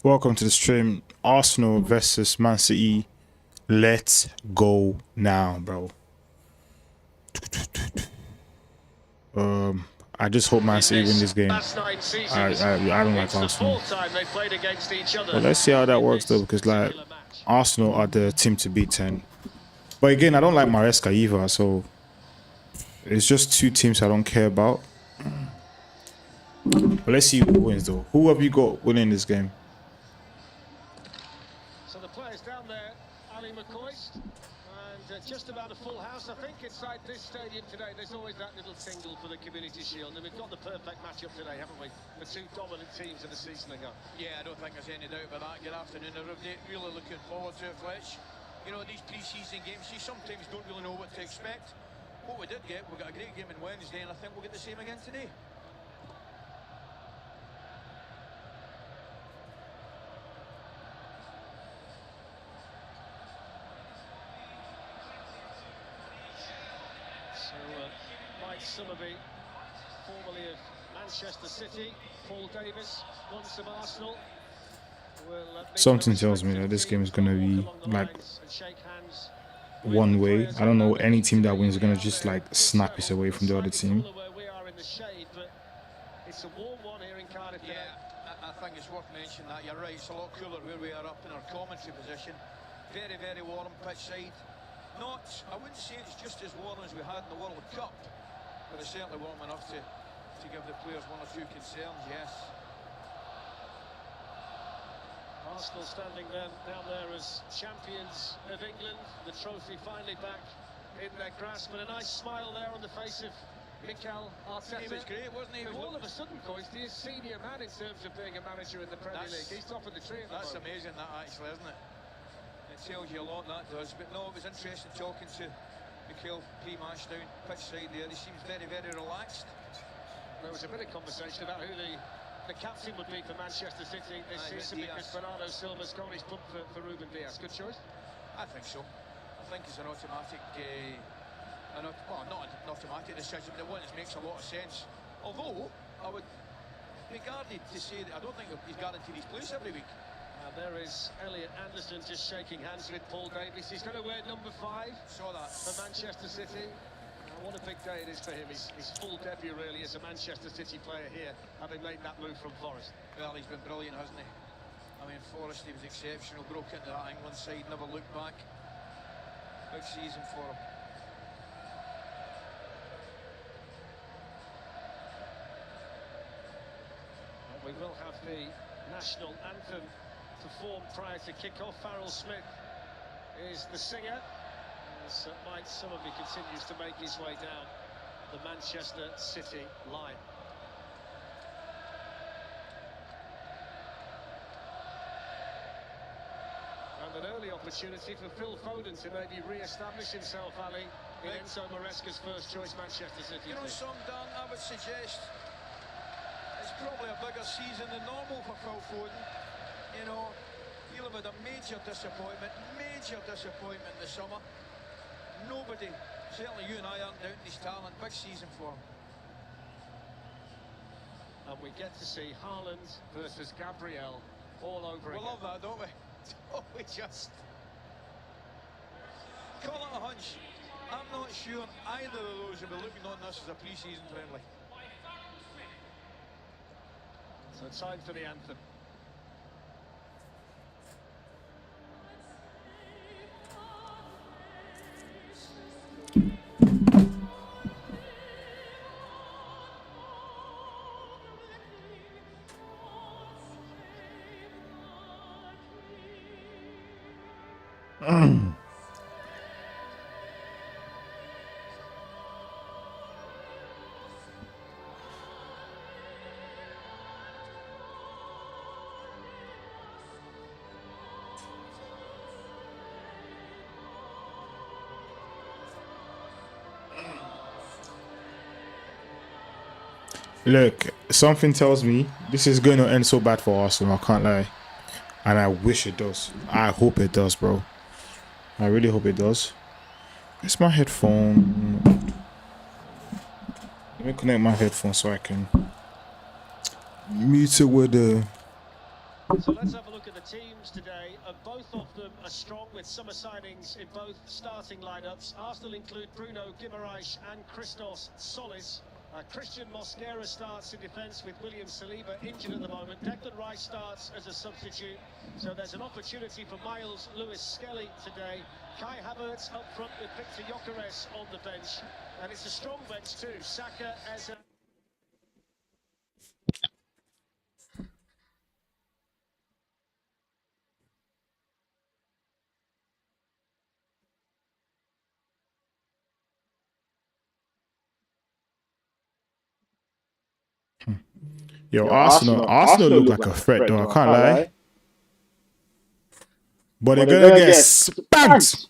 Welcome to the stream. Arsenal versus Man City. Let's go now, bro. I just hope Man City win this game. I don't like Arsenal. Well, let's see how that works though, because like Arsenal are the team to beat 10. But again, I don't like Maresca either, so it's just two teams I don't care about. But let's see who wins though. Who have you got winning this game? So the players down there, Ali McCoist, and just about a full house. I think inside this stadium today, there's always that little tingle for the Community Shield, and we've got the perfect matchup today, haven't we? The two dominant teams of the season ago. Yeah, I don't think there's any doubt about that. Good afternoon, everybody. Really looking forward to it, Fletch. You know, these pre-season games, you sometimes don't really know what to expect. What we did get, we got a great game on Wednesday, and I think we'll get the same again today. Mike Summerby, formerly of Manchester City, Paul Davis, once of Arsenal. Something tells me that this game is going to be like one way. I don't know, any team that wins is going to just like snap us away from the other team. It's a warm one here in Cardiff. Yeah, I think it's worth mentioning that. You're right, it's a lot cooler where we are up in our commentary position. Very, very warm pitch side. Not, I wouldn't say it's just as warm as we had in the World Cup, but it's certainly warm enough to give the players one or two concerns, yes. Arsenal standing down there as champions of England, the trophy finally back in their grasp, and a nice smile there on the face of Mikel Arteta. He was great, wasn't he? All of a sudden, Coyce, he is senior man in terms of being a manager in the Premier League. He's top of the tree. That's amazing, that actually, isn't it? It tells you a lot, that does. But no, it was interesting talking to Mikel pre-match down pitch side there. He seems very, very relaxed. There was a bit of conversation about who the captain would be for Manchester City this season, because Bernardo Silva's gone. He's pumped for Ruben Dias. Good choice? I think so. I think it's an automatic, well, not an automatic decision, but one that makes a lot of sense. Although, I would be guarded to say that I don't think he's guaranteed his place every week. There is Elliot Anderson just shaking hands with Paul Davis. He's going to wear number 5. Saw that. For Manchester City. What a big day it is for him. His full debut, really, as a Manchester City player here, having made that move from Forest. Well, he's been brilliant, hasn't he? I mean, Forest, he was exceptional. Broke into that England side, never looked back. Big season for him. We will have the national anthem performed prior to kick-off. Farrell Smith is the singer, as Mike Summerby continues to make his way down the Manchester City line. And an early opportunity for Phil Foden to maybe re-establish himself, Ali, in Enzo Maresca's first-choice Manchester City team. You know, Dan, I would suggest it's probably a bigger season than normal for Phil Foden. You know, dealing with a major disappointment in the summer. Nobody, certainly you and I, aren't doubting his talent. Big season for him. And we get to see Haaland versus Gabriel all over again. We love that, don't we? Don't we just? Call it a hunch. I'm not sure either of those will be looking on this as a pre-season friendly. So time for the anthem. Look, something tells me this is going to end so bad for Arsenal, I can't lie. And I wish it does. I hope it does, bro. I really hope it does. It's my headphone. Let me connect my headphone so I can mute it with the... So let's have a look the teams today, and both of them are strong with summer signings in both starting lineups. Arsenal include Bruno Guimaraes and Christos Solis. Christian Mosquera starts in defence with William Saliba injured at the moment. Declan Rice starts as a substitute. So there's an opportunity for Miles Lewis-Skelly today. Kai Havertz up front with Victor Gyökeres on the bench. And it's a strong bench too. Saka as a... Yo, Arsenal look like a threat, though. I can't lie. But they're gonna get spanked.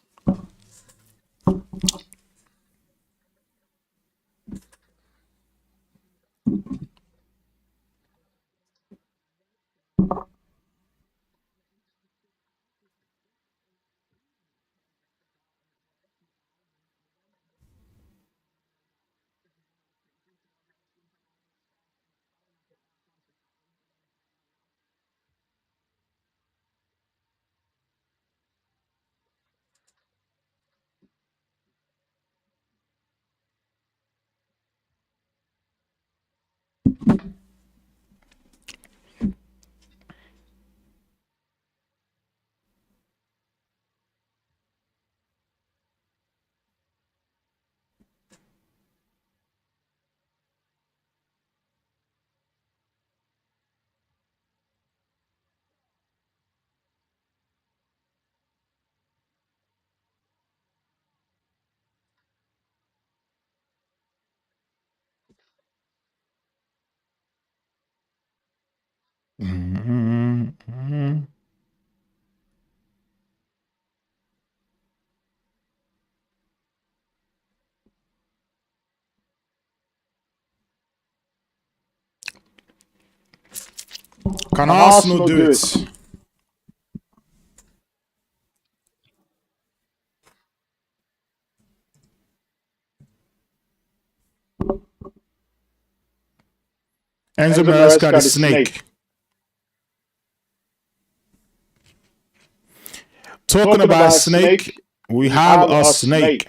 Can Arsenal do it? Enzo Maresca the snake. Talking about snake, we have a snake.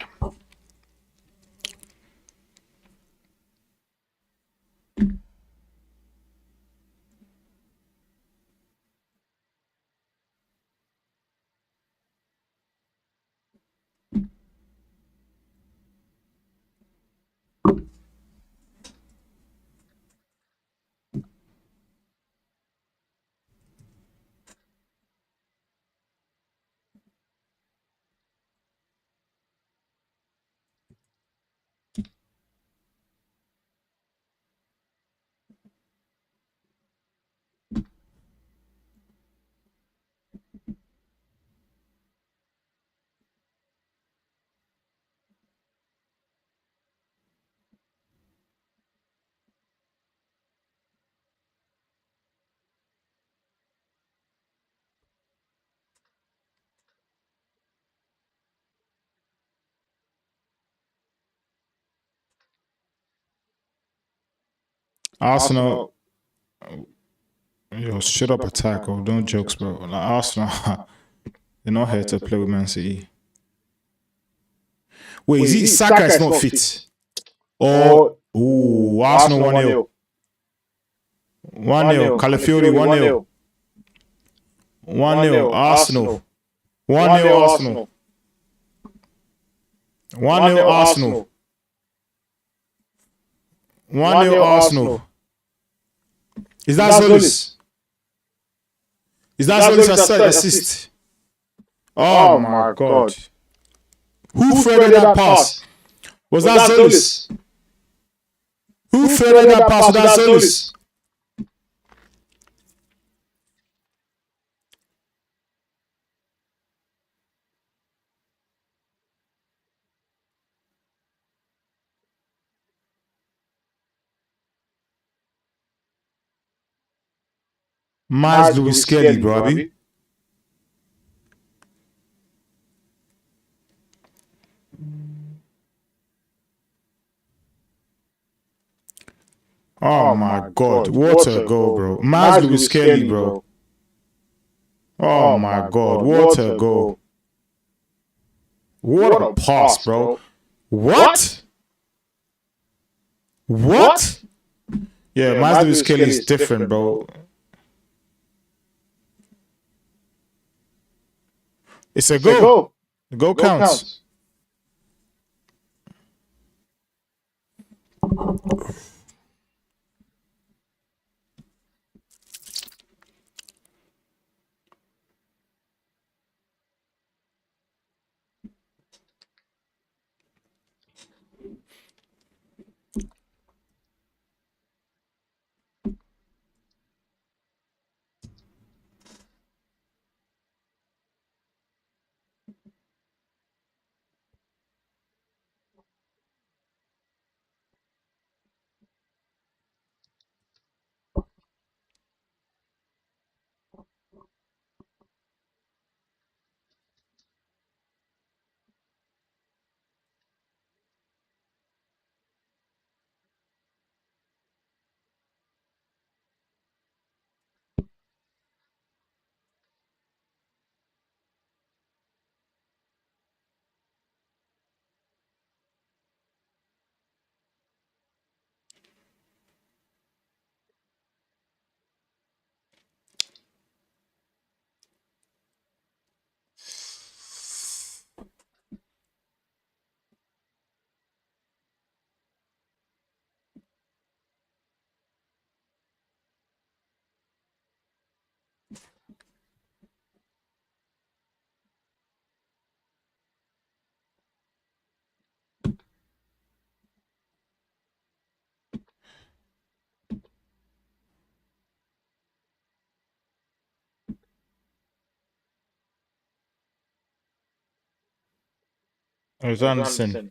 Arsenal, yo, shut up, attack, or don't jokes, bro. Like Arsenal, they're not here to play with Man City. Wait, is it Saka is not fit? Or Arsenal 1-0. 1-0, Calafiori 1-0. 1-0, Arsenal. 1-0, Arsenal. 1-0, Arsenal. 1-0, Arsenal. Is that Zolis? Is that Zolis assist? Oh my God. Who threaded that pass? Was that Zolis? Who threaded that pass? Was that Zolis? Miles Lewis-Skelly, bro. Oh my God, what a goal, bro. Miles Lewis-Skelly, bro. Oh my God, what a goal. What a pass, bro. What? What? Yeah, Mazda's skill is different, bro. It's a goal. The goal counts. It's Anderson.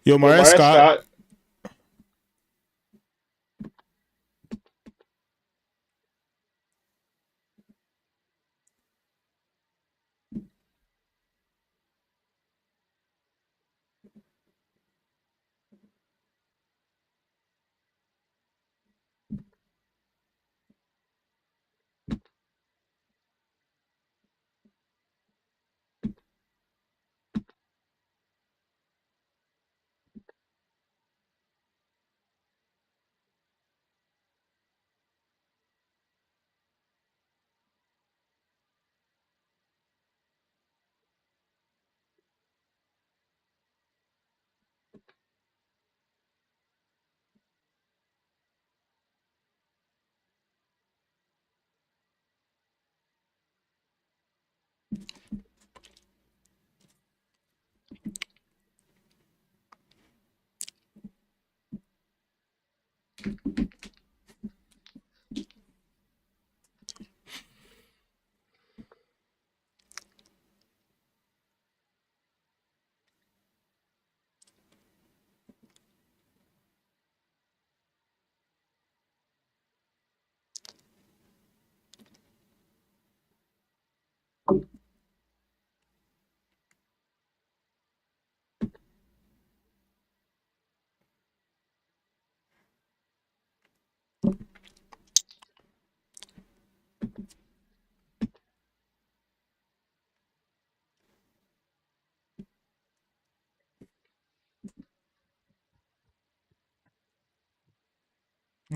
Yo, Maresca.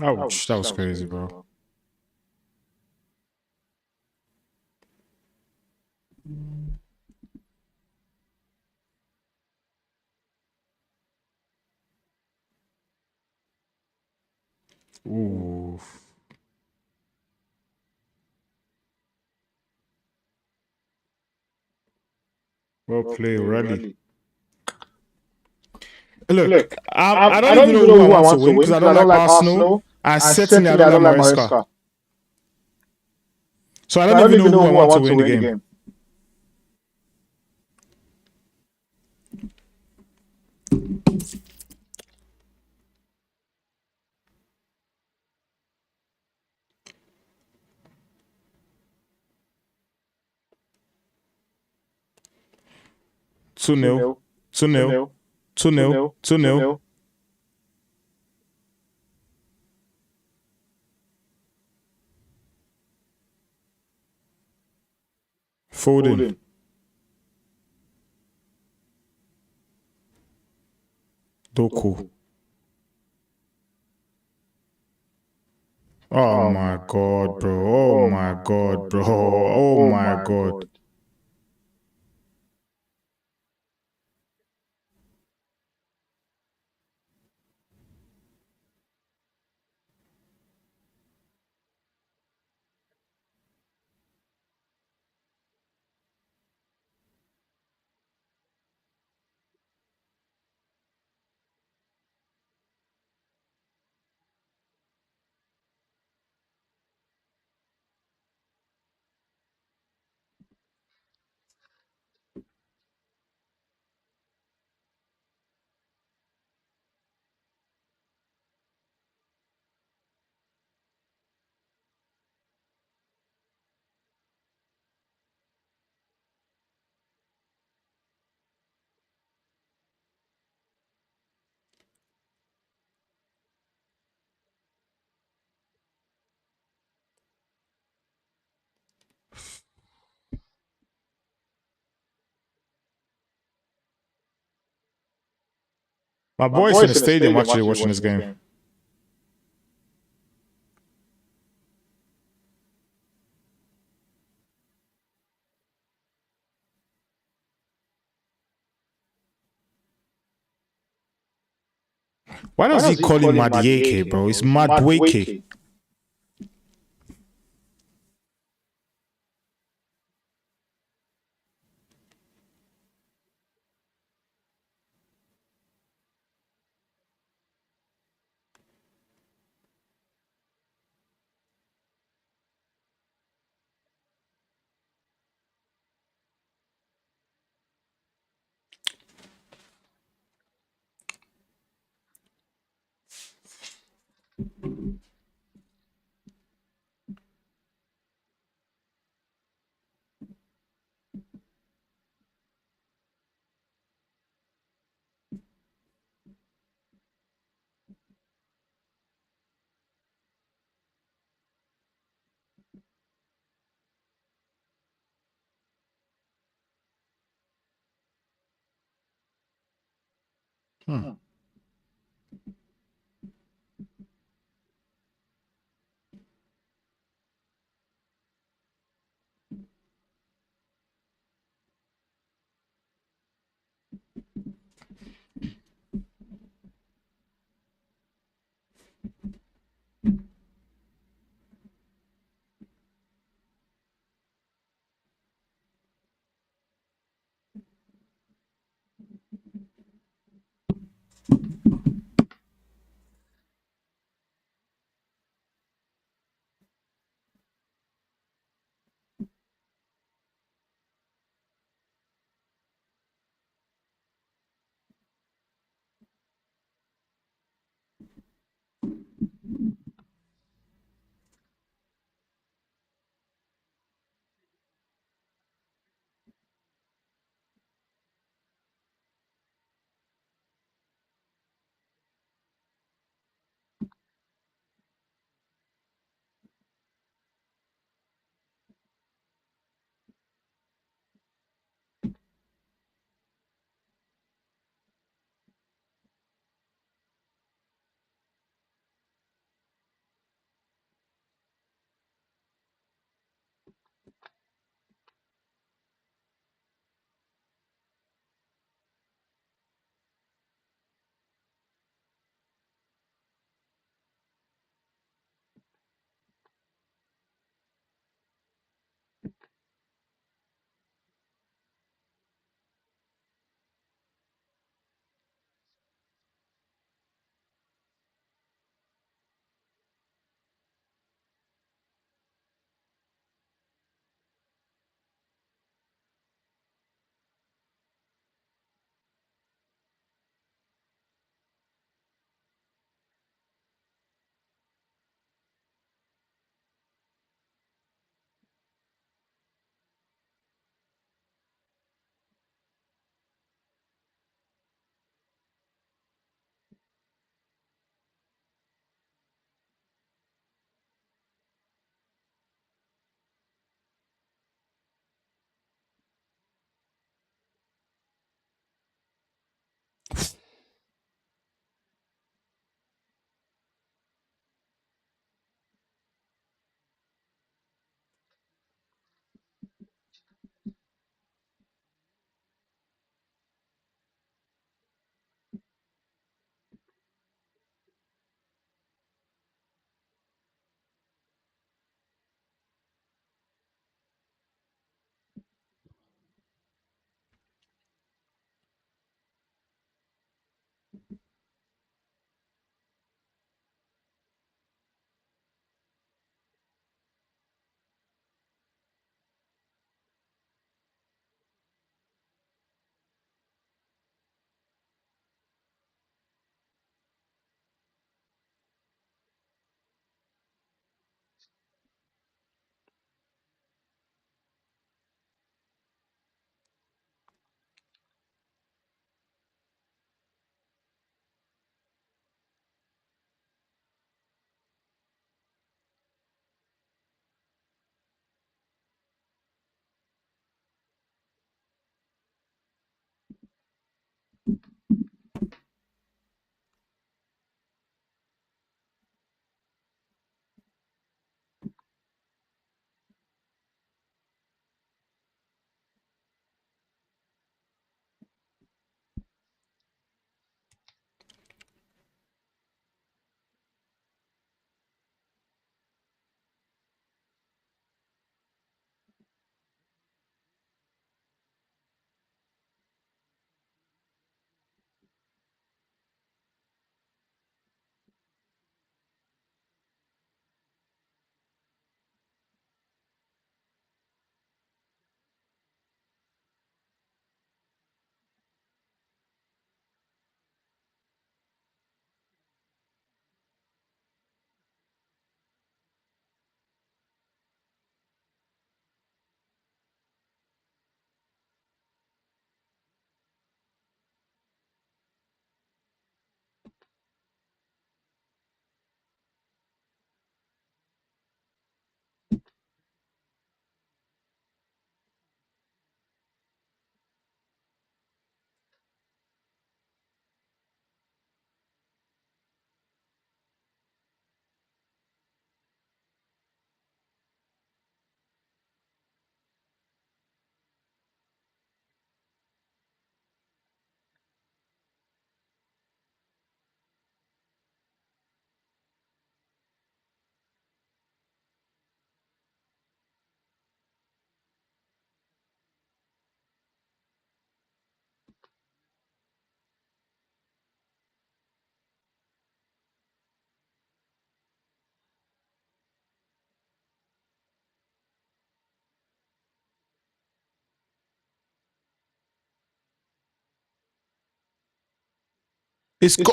Ouch, that was crazy, bro. Ooh. Well played, Rally. Look, I don't even know who I want to win because I don't like Arsenal, and certainly I don't like Maresca. So I don't even know who I want to win the game. Two 0 2-0, 2-0, 2-0. Foden. Doku. Oh my god, bro. Oh my god, bro. Oh my god. My boy's in the stadium actually watching this game. Why does he call him Madieke, bro? It's Madweke.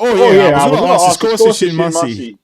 Oh yeah, I was gonna ask. Is Kovacic in Man City?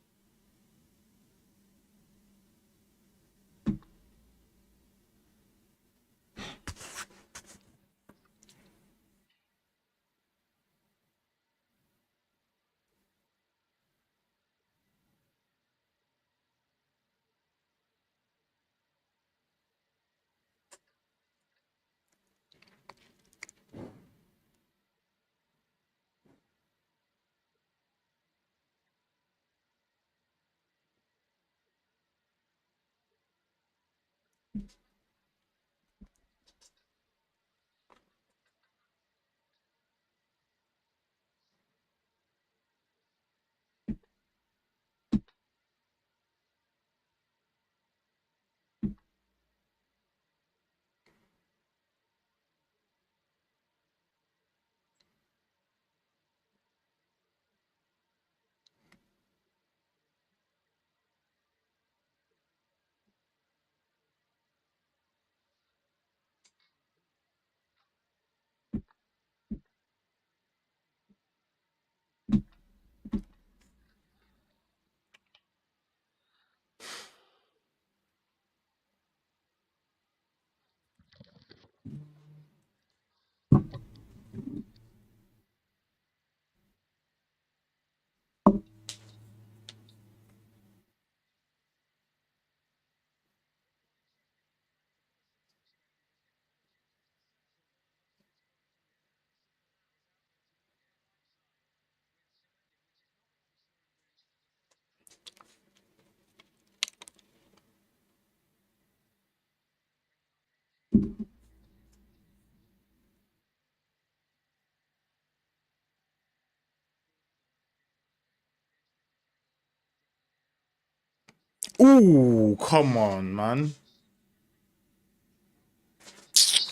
Ooh, come on, man.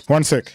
1 sec.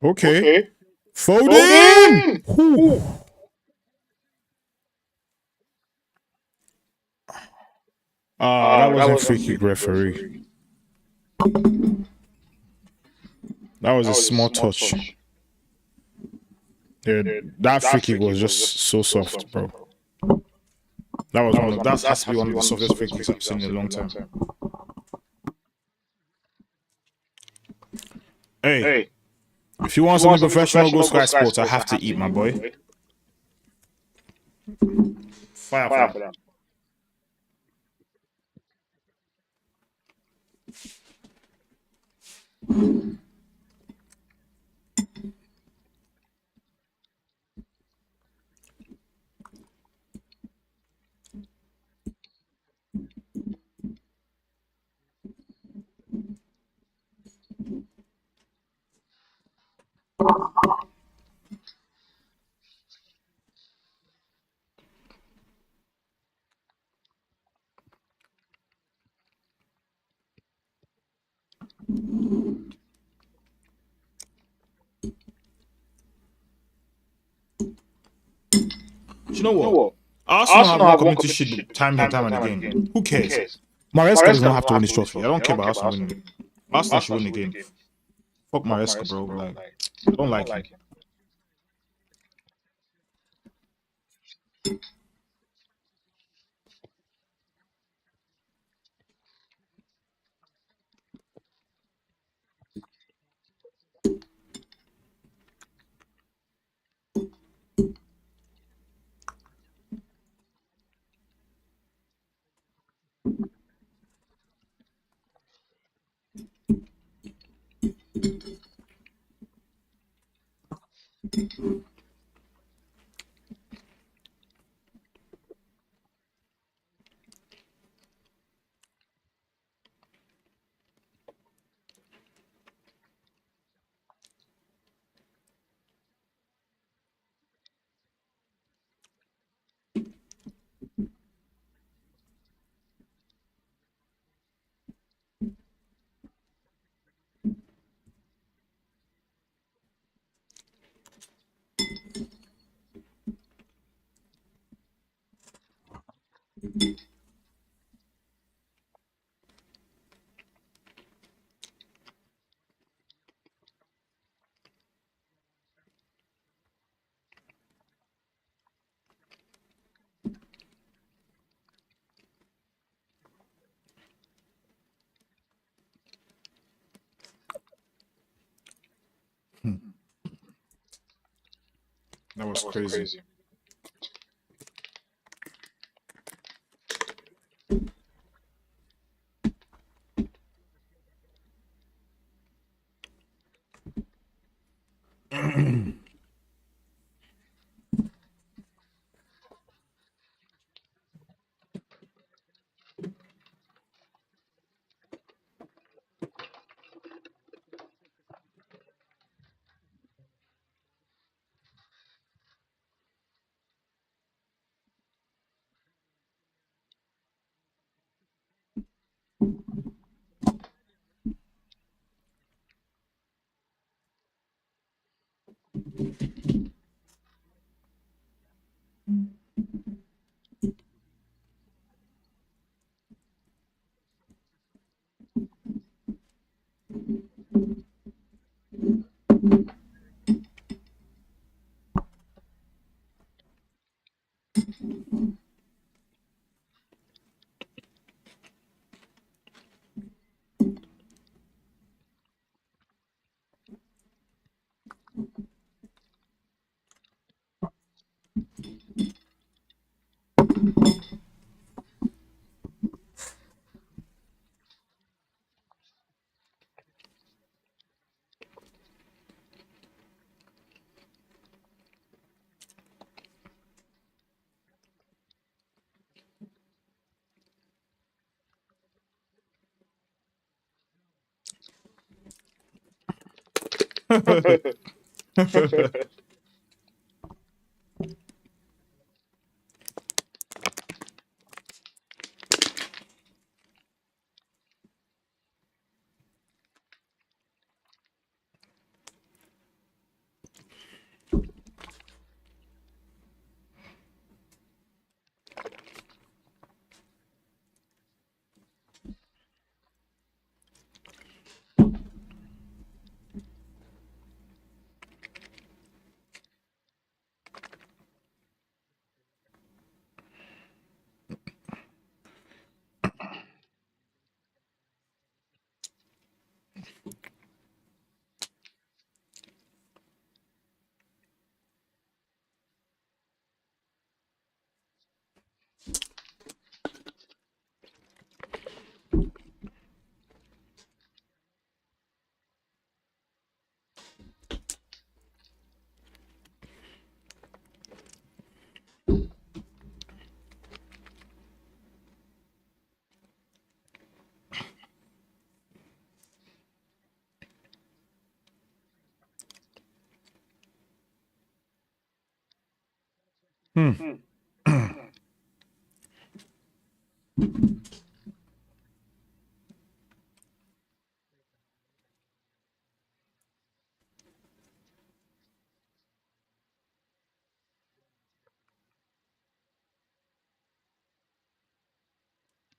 Okay. Okay. Foden! Whew. That That wasn't was a free kick free kick referee. referee. That was That a was a small small touch. touch. Yeah, Yeah, that free that kick free was kick just was just so so soft, soft, bro. bro. That has to be That one of has the to be one of the softest free kicks softest I've free seen kicks in a I've long seen in a long time. time. Hey, Hey, if you if want you something want something professional, go professional, go Sky Sky Sports. I Sports. I have to have eat, to my eat, my boy. boy. Fire for Fire that. for that. Do you know You know what? what? Arsenal have Arsenal won have won community competition shield time and time time and and time and again. again. Who Who cares? cares? Maresca does Maresca not does have not to win have this to win this trophy. I trophy. don't I care don't about care about Arsenal Arsenal winning. winning. Arsenal should Arsenal win the should win the game. game. Fuck Fuck Maresca, Maresca, bro. bro. Like, Like, I don't I like don't him. like him. That was That was crazy. crazy.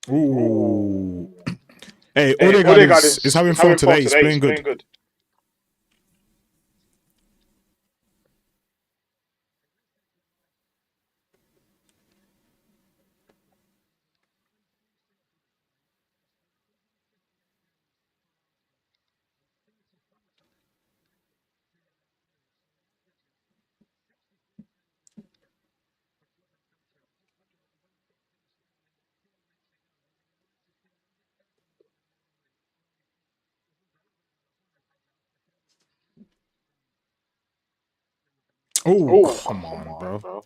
Ooh. Hey, Hey, Odegaard Odegaard is having form today. He's playing good. Oh, Oh, come come on, on, bro. bro.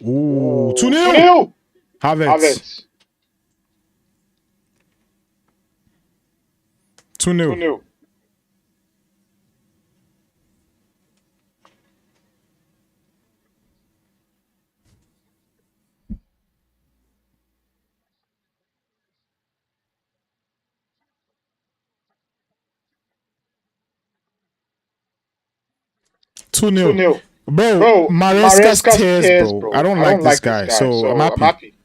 Ooh, 2 Ooh, 2 0. 0. Havertz. Havertz. 2 2 0. 0. 2 2 0. 0. Bro, Bro, Maresca's Maresca's tears, tears, bro. I bro. don't I like don't this like this guy, guy, so I'm so I'm happy. happy.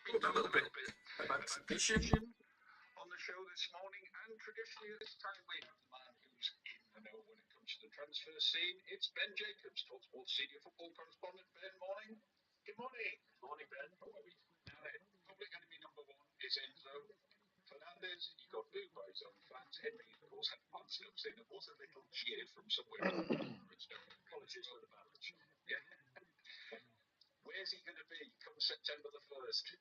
Talked a little bit about tradition on the show this morning, and traditionally at this time we have the man who's in the know when it comes to the transfer scene. It's Ben Jacobs, TalkSport senior football correspondent. Ben, morning. Good morning. Morning, Ben. How are we? Now then, public enemy number one is Enzo Fernandez. He got booed by his own fans. Henry, of course, had fans up saying there was a little cheer from somewhere. Apologies for the balance. Yeah. Where's he going to be come September the 1st?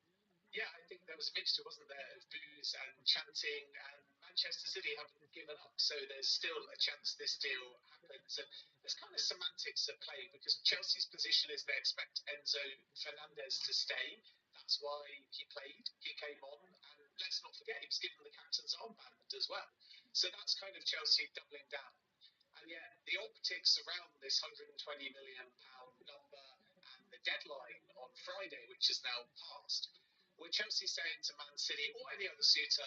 Yeah, I think there was a mixture, wasn't there, of boos and chanting, and Manchester City haven't given up, so there's still a chance this deal happens. And there's kind of semantics at play because Chelsea's position is they expect Enzo Fernandez to stay. That's why he played, he came on, and let's not forget he was given the captain's armband as well. So that's kind of Chelsea doubling down. And yet the optics around this £120 million number and the deadline on Friday, which is now passed, with Chelsea saying to Man City or any other suitor,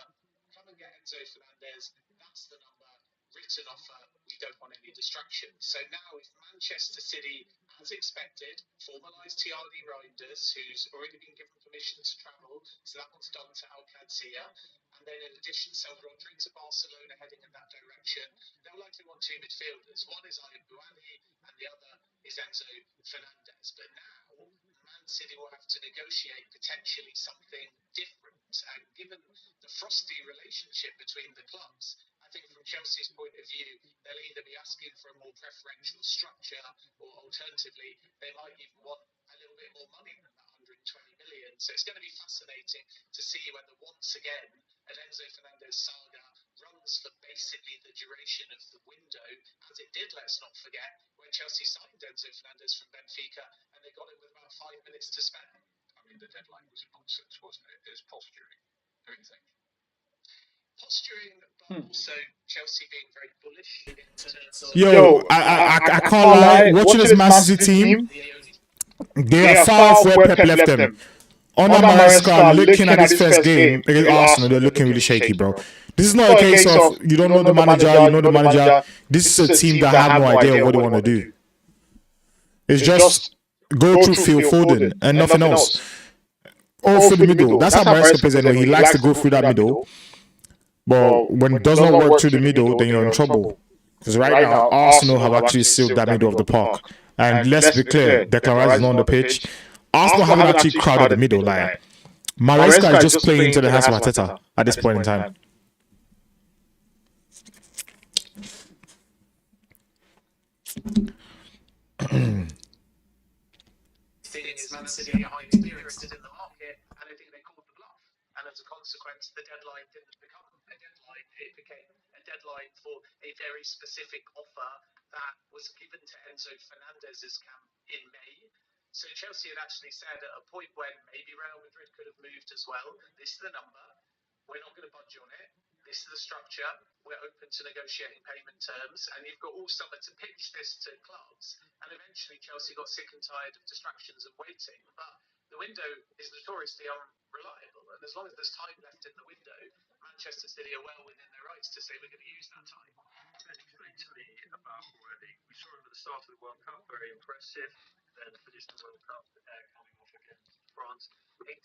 come and get Enzo Fernandez, that's the number, written offer, we don't want any distractions. So now if Manchester City, as expected, formalised Thiago Reinders, who's already been given permission to travel, so that one's done to Al Qadsiya, and then in addition sell Rodri to Barcelona heading in that direction, they'll likely want two midfielders. One is Ayub Buani and the other is Enzo Fernandez. But now Man City will have to negotiate potentially something different. And given the frosty relationship between the clubs, I think from Chelsea's point of view, they'll either be asking for a more preferential structure or alternatively, they might even want a little bit more money than that 120 million. So it's going to be fascinating to see whether once again an Enzo Fernandez saga runs for basically the duration of the window, as it did, let's not forget, when Chelsea signed Enzo Fernandez from Benfica and they got him with about 5 minutes to spare. I mean, the deadline was nonsense, wasn't it? It was posturing, don't you think? Posturing, but also Chelsea being very bullish in terms of... Yo, I can't lie. Watching this Man City team, they are far off where Pep left them. Under Maresca, looking at this first game against Arsenal, they're looking really shaky, bro. This is not a case of you don't know the manager, you know the manager. This is a team that have no idea what they want to do. It's just go through Phil Foden and nothing else. All through the middle. That's how Maresca plays anyway. He likes to go through that middle. But when it does not work through the middle, then you're in trouble. Because right now, Arsenal have actually sealed that middle of the park. And let's be clear, Declan Rice is not on the pitch. Arsenal haven't actually crowded the middle. Like, Maresca is just playing into the hands of Arteta at this point in time. Man City are high experienced in the market, and I think they called the bluff. And as a consequence, the deadline didn't become a deadline. It became a deadline for a very specific offer that was given to Enzo Fernandez's camp in May. So Chelsea had actually said at a point when maybe Real Madrid could have moved as well, this is the number, we're not going to budge on it. This is the structure. We're open to negotiating payment terms, and you've got all summer to pitch this to clubs. And eventually, Chelsea got sick and tired of distractions and waiting. But the window is notoriously unreliable, and as long as there's time left in the window, Manchester City are well within their rights to say we're going to use that time. Ben, explain to me about Buani. We saw him at the start of the World Cup, very impressive. Then finished the World Cup coming off against France. 85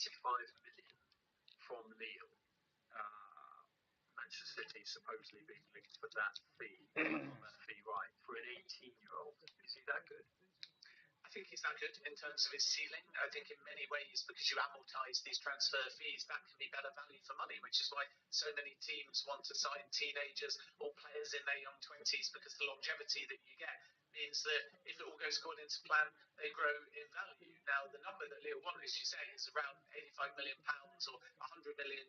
million from Lille. Manchester City supposedly being linked for that fee, right, for an 18-year-old. Is he that good? I think he's that good in terms of his ceiling. I think in many ways, because you amortise these transfer fees, that can be better value for money, which is why so many teams want to sign teenagers or players in their young 20s, because the longevity that you get means that if it all goes according to plan, they grow in value. Now, the number that Lille want, as you say, is around £85 million or €100 million.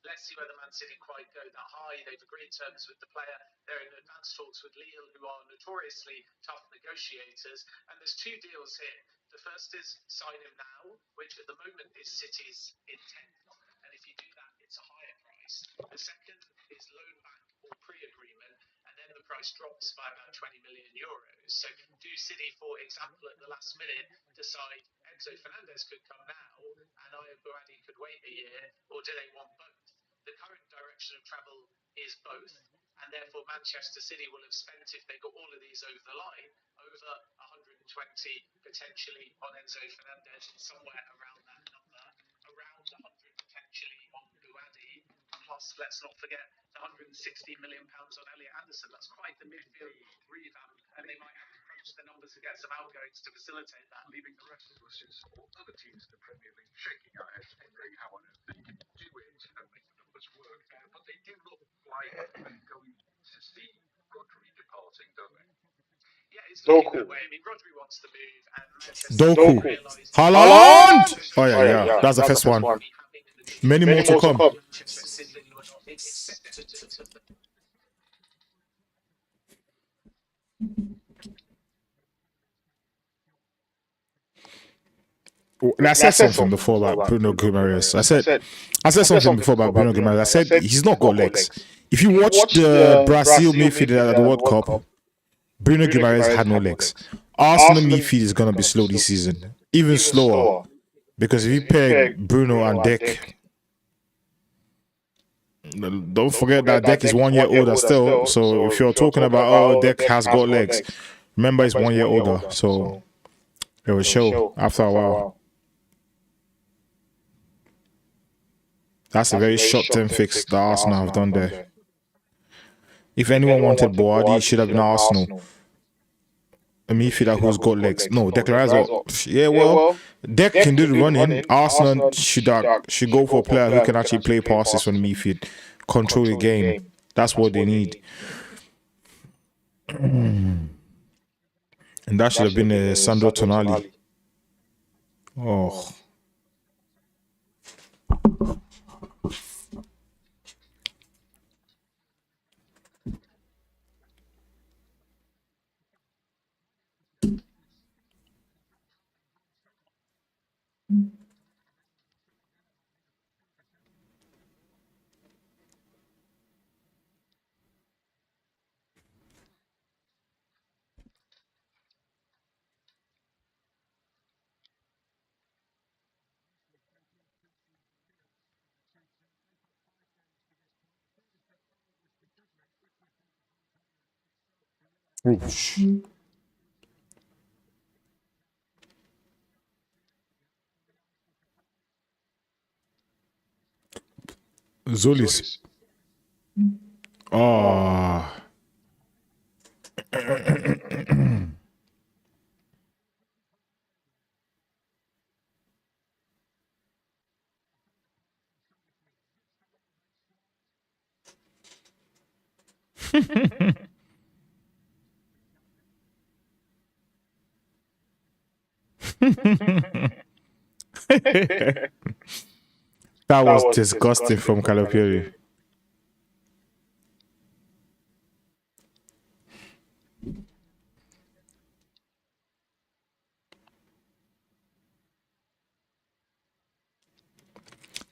Let's see whether Man City quite go that high. They've agreed terms with the player. They're in advanced talks with Lille, who are notoriously tough negotiators. And there's two deals here. The first is sign him now, which at the moment is City's intent. And if you do that, it's a higher price. The second is loan back or pre-agreement, and then the price drops by about €20 million. So do City, for example, at the last minute decide Enzo Fernandez could come now and Ayub Buani could wait a year, or do they want both? The current direction of travel is both, and therefore Manchester City will have spent, if they got all of these over the line, over 120 potentially on Enzo Fernandez, somewhere around that number, around the plus let's not forget the £160 million on Elliot Anderson. That's quite the midfield revamp, and they might have to crunch the numbers to get some outgoings to facilitate that, leaving the rest of us who support other teams in the Premier League shaking our heads, wondering how on earth they can do it and make the numbers work. But they do look like they're going to see Rodri departing, don't they? Yeah, it's looking that way. I mean, Rodri wants to move, and Manchester Doku. City realise Haaland! Oh, yeah. That's the first one. Many more to come. Manchester City it's set to I said something before about Bruno Guimaraes. I said something before about Bruno Guimaraes. I said he's not got legs. If you watch the Brazil midfield at the World Cup, Bruno Guimaraes had no legs. Arsenal midfield is gonna be slow this season, even slower, because if you pair Bruno and Dek, don't forget that Dek is 1 year older still. So if you're talking about Dek has got legs, remember he's 1 year older. So it will show after a while. That's a very short-term fix that Arsenal have done there. If anyone wanted Boadi, it should have been Arsenal. A midfielder who's got legs. No, Declan Rice. Yeah, well, Dek can do the running. Arsenal should go for a player who can actually play passes from the midfield, control the game. That's what they need. And that should have been Sandro Tonali. Oh. Oof. Zulis. Oh. That was disgusting from Calipari.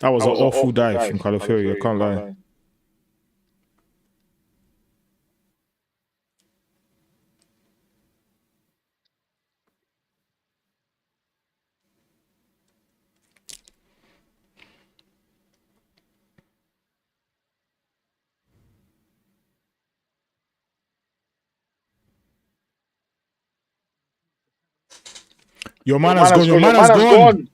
That was an awful dive from Calipari, I can't lie. Your man has gone, your man has gone.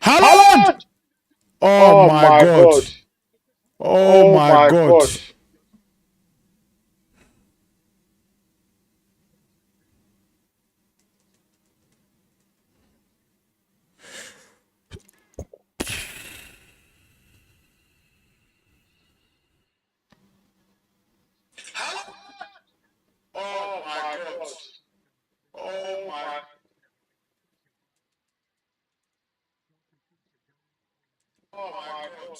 Haaland! Oh my god. Oh my god. Oh my god. Oh my. Oh my god.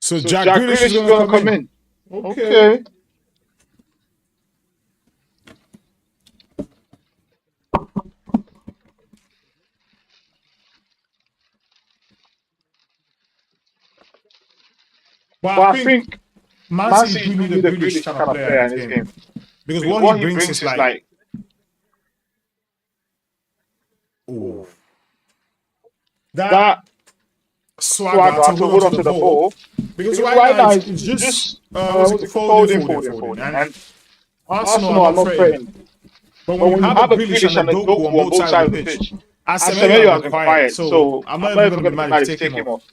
So So Jack Jack Grealish is Grealish is gonna gonna come come in. in. Okay. Okay. But I But I think think Man Man City City do do need a need a Grealish Grealish kind of kind of player in player this in this game game. because Because what he what he brings brings is is like, like, ooh, that that swagger swagger to to hold hold onto on the to the ball. ball. Because Because right right now now it's it's just just what's what's it, it called? folding, Folding, folding, folding, folding, folding. and And Arsenal are Arsenal are not not threatened. threatened. But when But you when you have a have a Grealish and Grealish a and a Doku on Doku on both both sides sides of of the the pitch, pitch, and and Semenyo Semenyo has has been been quiet, quiet, so so I'm not I'm even not going even to be going to be mad if mad you if you take him take him off. off.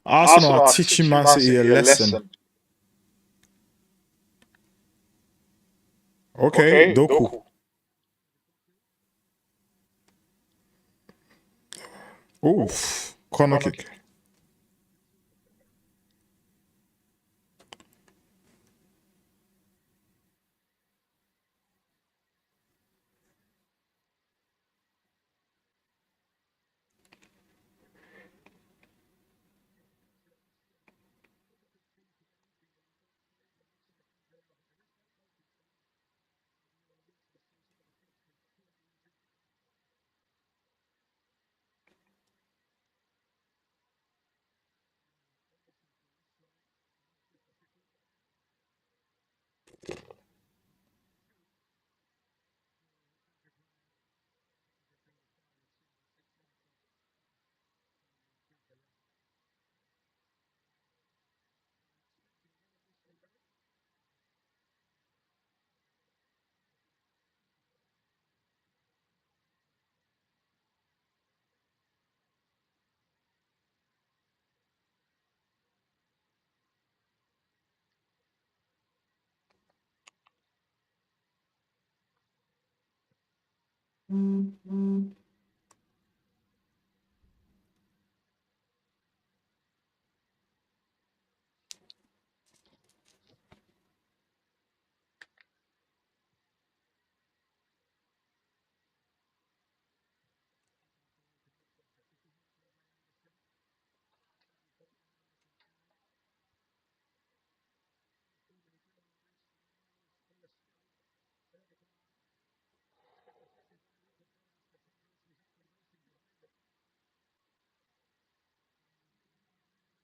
Arsenal are Arsenal are teaching teaching Man Man City a City a lesson. lesson. Okay, Okay, Doku. Doku. Oof, corner Corner kick. kick.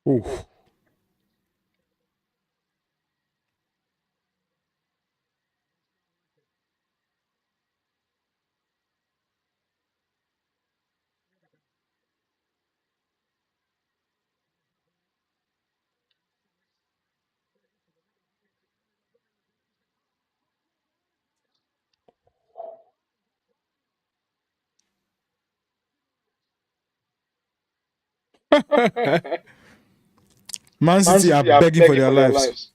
Oof. Man Man City are City are begging for begging their for their lives. lives.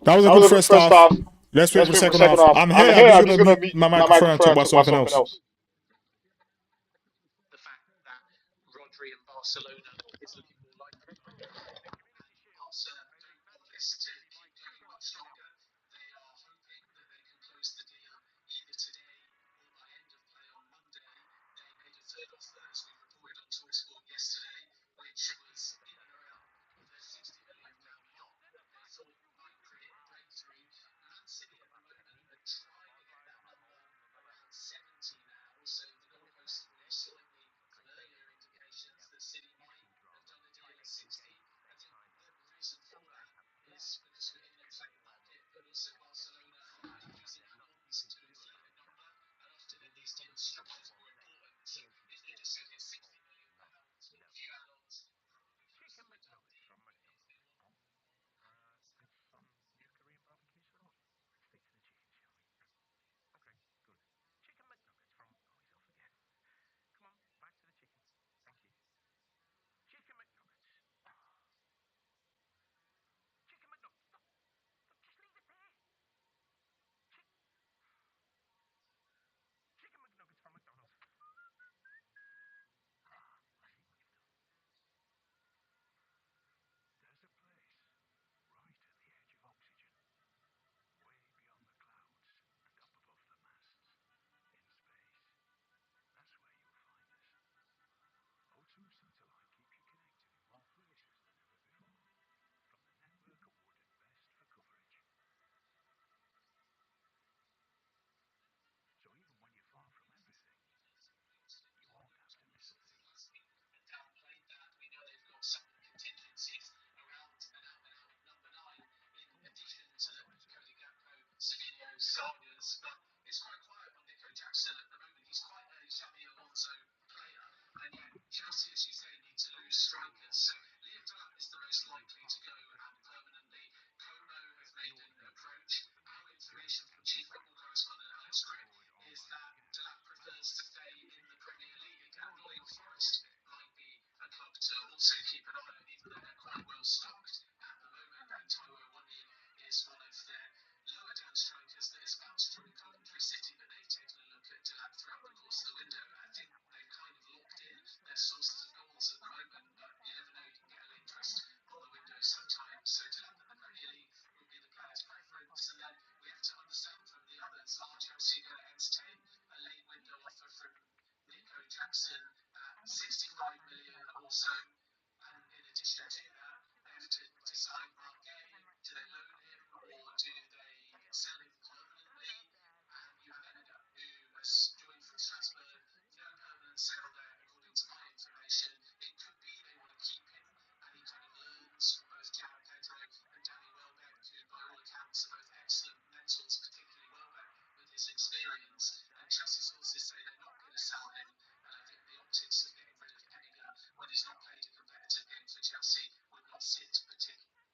That was a That good was a good first first half. half. Let's wait Let's for wait for second second half. half. I'm I'm here. I'm here. just I'm gonna just gonna mute mute my my microphone and talk microphone and about talk about something something else. else. The fact that Rodri and Barcelona is looking more likely. Barca don't want this to keep going much longer. They are hoping that they can close the deal either today or by end of play on Monday. They made a third offer, as we reported on TalkSport yesterday, which was in and around the £60 million mark that they thought might create a breakthrough. Man City at the moment are trying to get that number around 70 now, so the goalposts have moved slightly from earlier indications that City might have done a deal at 60. I think the reason for that is because we're in an inflated market, but also Barcelona are using odds to inflate a number, and often in these deals, structure is more important. So if they just said it's £60 million, a few add-ons, probably close to a done deal. Downplayed that. We know they've got some contingencies around an out-and-out number 9 in addition to Cody Gakpo, Savinho, sagas, but it's quite quiet on Nico Jackson at the moment. He's quite a Xabi Alonso player, and yet Chelsea, as you say, need to lose strikers. So Liam Delap is the most likely to go out permanently. Como has made an approach. Our information from Chief Football Correspondent Alex Crick is that Delap prefers to stay in the Premier League, and Nottingham Forest might be a club to also keep an eye on, even though they're quite well stocked at the moment. And Taiwo Awoniyi is one of their lower down strikers that is about to join Coventry City, but they've taken a look at Delap throughout the course of the window. I think they've kind of locked in their sources of goals at the moment, but you never know, you can get an interest on the window sometimes. So Delap in the Premier League would be the player's preference, and then we have to understand from the others, are Chelsea going to entertain a late window offer from Nico Jackson at 65 million or so? And in addition to that, they have to decide Mark Gay, do they loan him or do they sell him permanently? And you have Eneda, who has joined from Strasbourg, no permanent sale there, according to my information. It could be they want to keep him, and he kind of learns from both João Pedro and Danny Welbeck, who by all accounts are both excellent mentors, particularly Welbeck with his experience. And Chelsea sources say they're not going to sell him, and I think the optics of getting rid of Eneda when he's not played a competitive game for Chelsea would not sit particularly.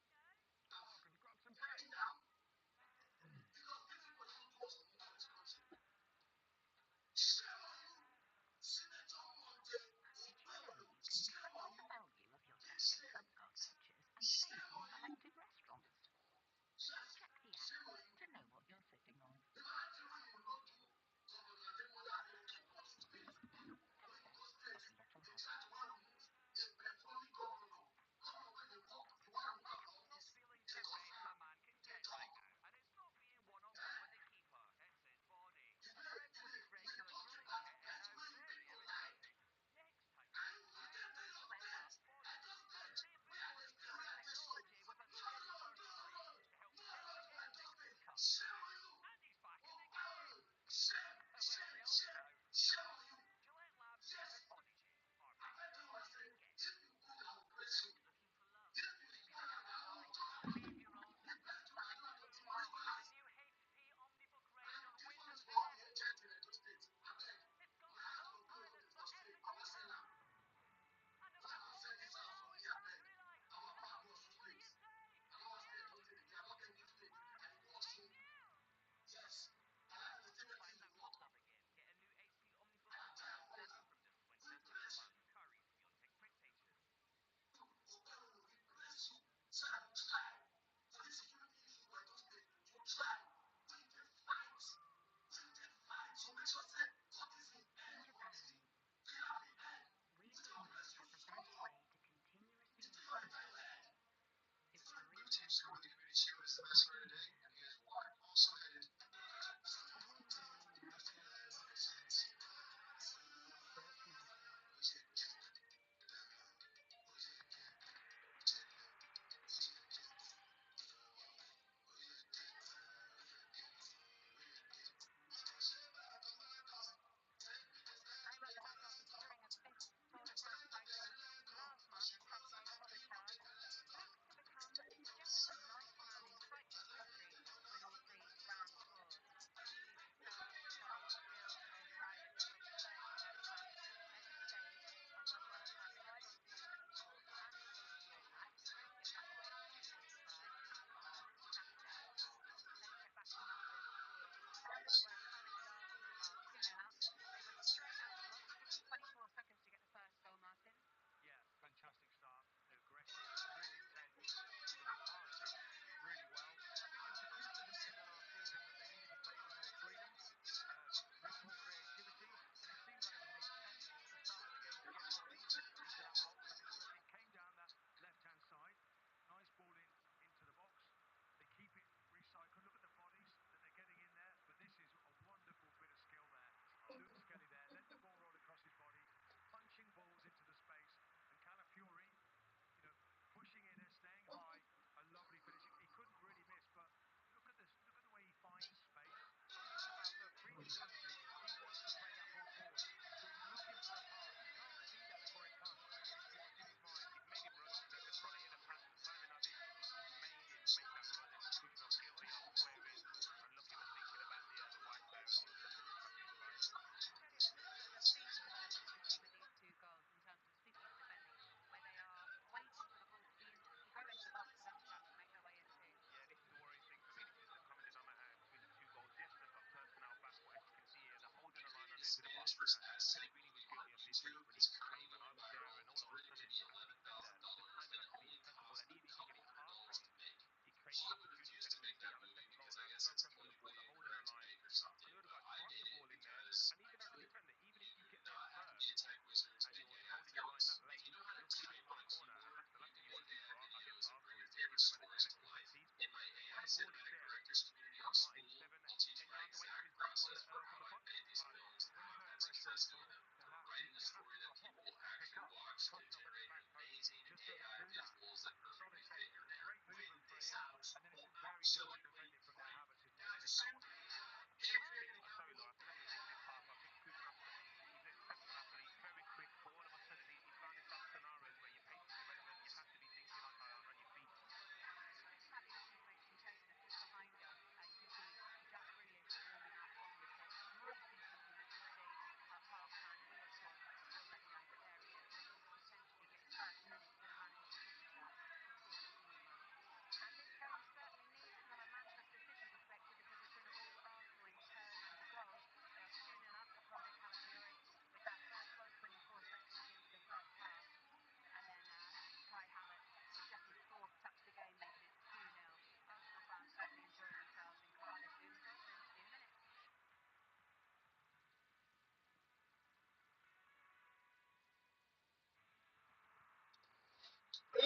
that's going to write in a story that people will actually watch to generate amazing AI visuals that perfectly fit your net when this house won't so anyway, right now the Super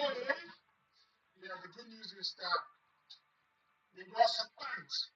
everything yeah, the good news is that we got some fans.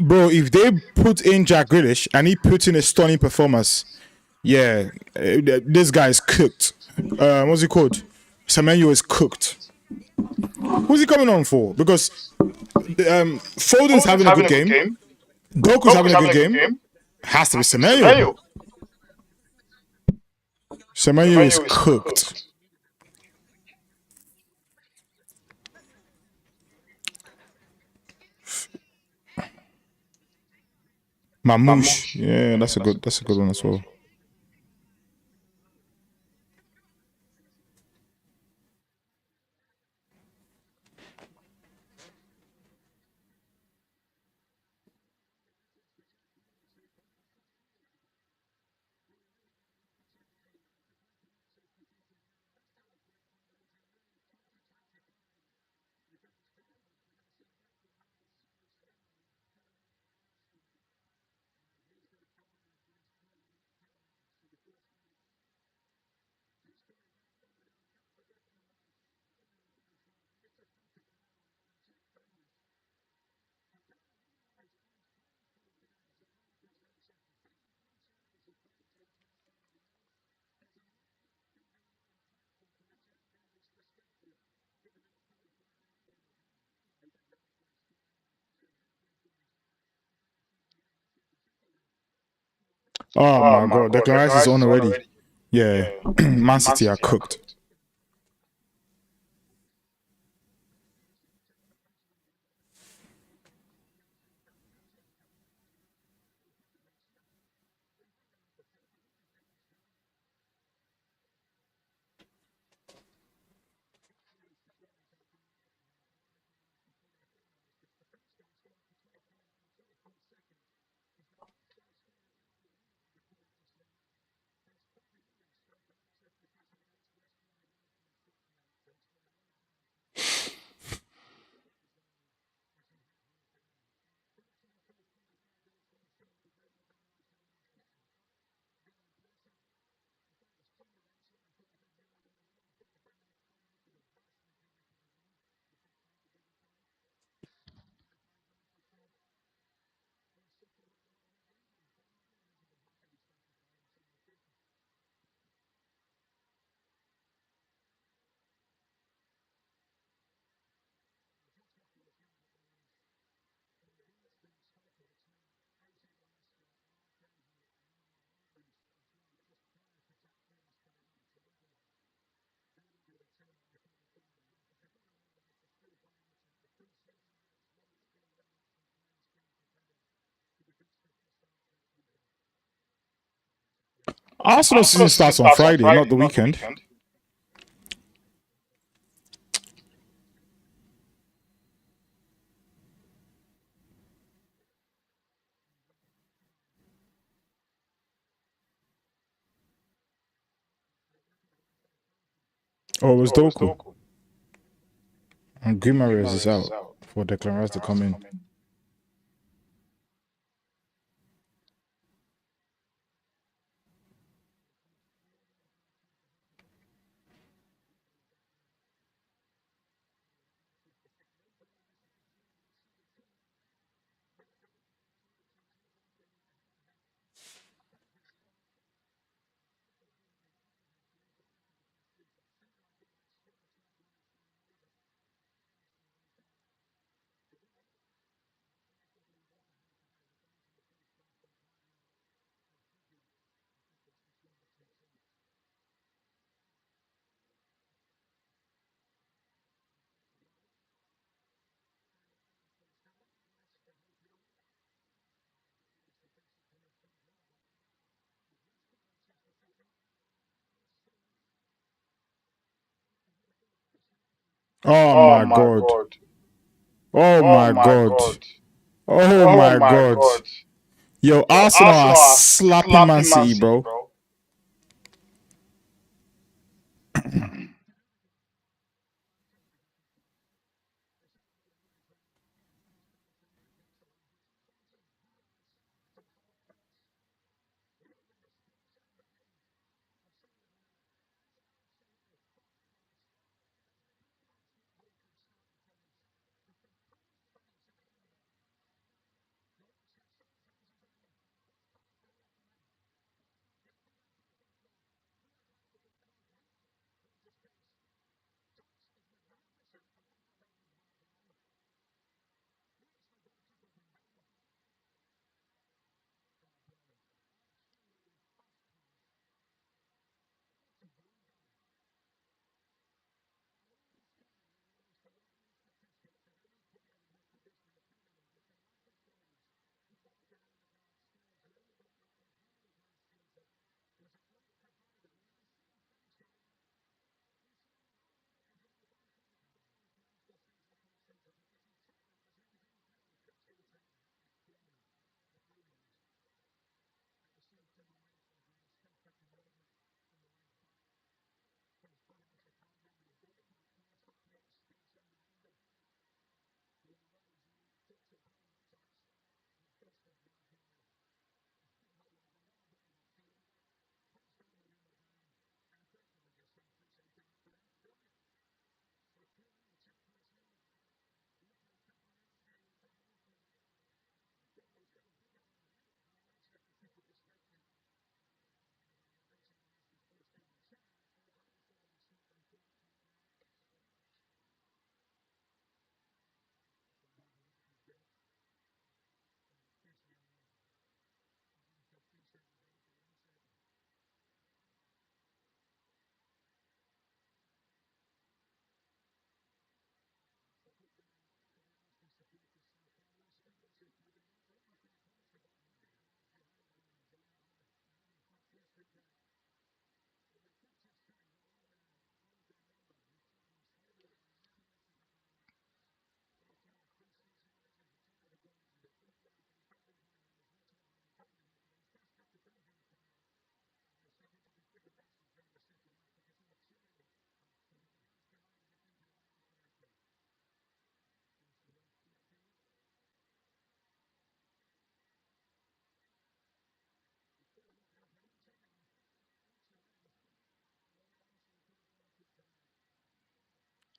bro, if they put in Jack Grealish and he puts in a stunning performance, yeah, this guy is cooked. What's he called? Semenyo is cooked. Who's he coming on for? Because Foden's Foden's having a having good a good game. game. Doku's having Doku's a having good a good game. game. Has to be Has to be Semenyo. Semenyo. Semenyo is Semenyo is cooked. cooked. Mamouche. Mamouche. Yeah, Yeah, that's a good that's a one good as one as well. well. Oh Oh my my god, god, Declan Rice Declan is Rice on is on already. already. Yeah, Yeah. Man Man City are City are cooked. cooked. Arsenal Arsenal season season starts on starts on Friday, not Friday, the not the weekend. weekend. Oh, it was Oh, it was Doku. Doku. And Guimaraes is Guimaraes is out out. for Declan Rice to Declan Rice come to in. come in. Oh Oh my my god. god. Oh Oh my my god. god. Oh Oh my my god. god. Yo, Yo, Arsenal are Arsenal are slapping Man slapping Man City, City, bro. bro.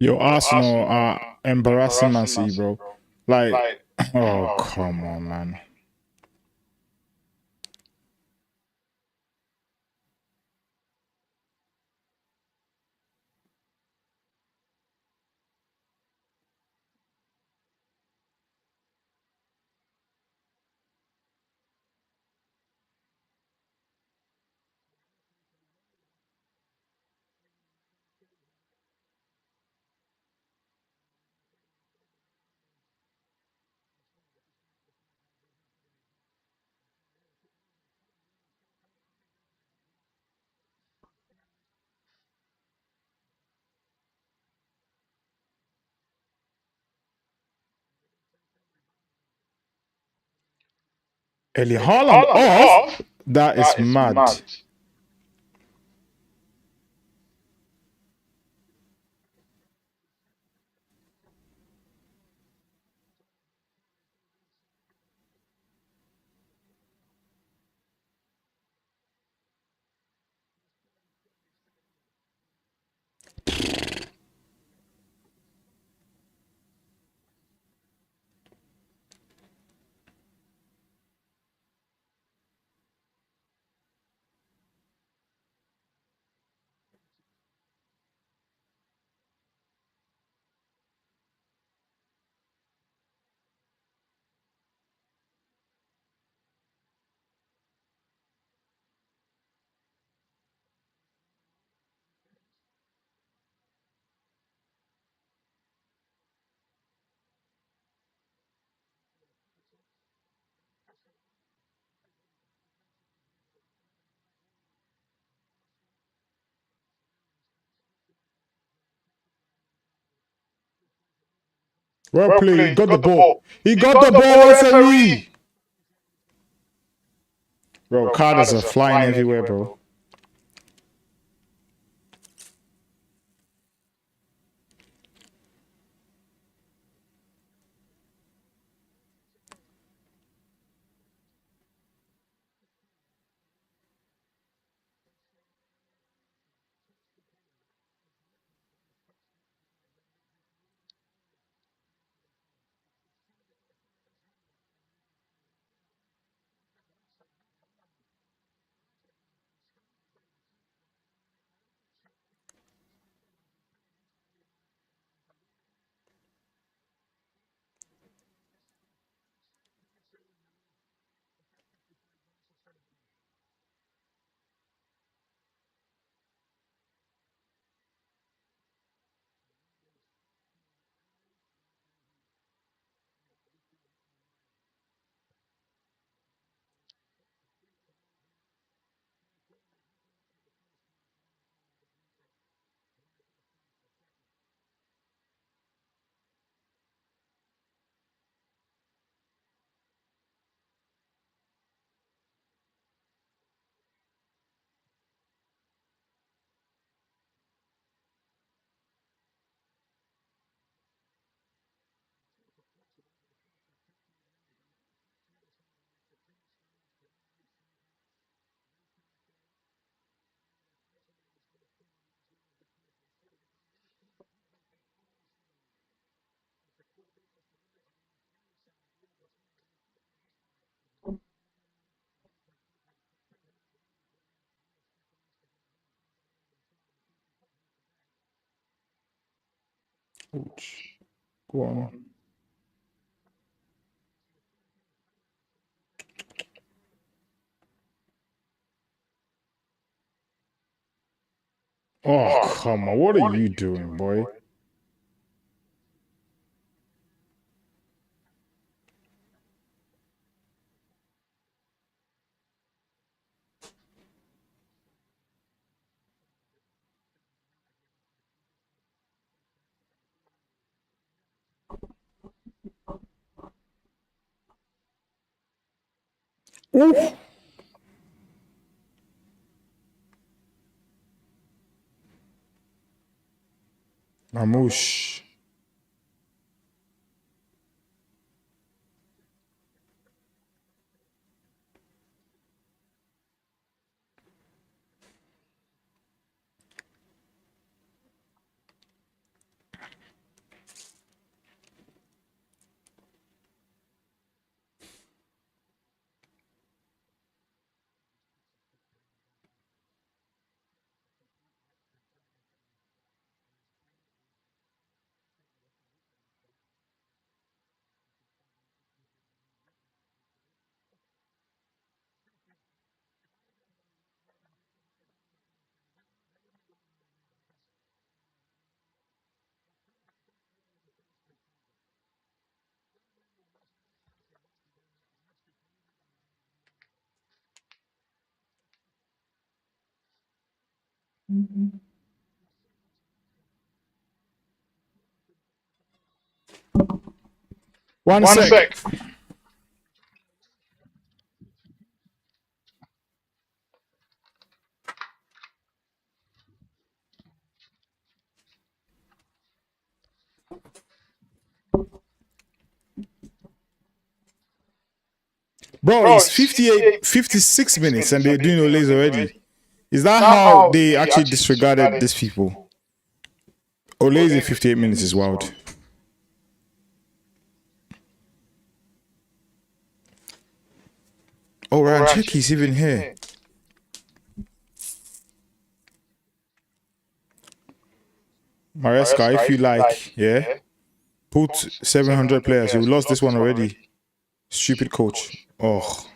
Yo, Arsenal are embarrassing Man City, bro. Like, oh, come on, man. Eli Haaland off? That is mad. Well played. He got the ball. He got the ball, referee. Bro, Cardiff are flying everywhere, bro. Ouch. Go on. Oh, come on. What are you doing, boy? Oof. Mamouche. One One sec. sec. Bro, Bro, it's it's 58, 56 minutes and they're and they're doing doing Olays Olays already. already. Is that Is that how how they they actually actually disregarded disregarded these people? Olays in 58 minutes is wild. Oh, Oh, Ryan Ryan, Check, check, he's he's even even here. here. Maresca, if you like, yeah, yeah, put put 700 700 players. You players. We lost this lost one this one already. already. Stupid coach. Oh.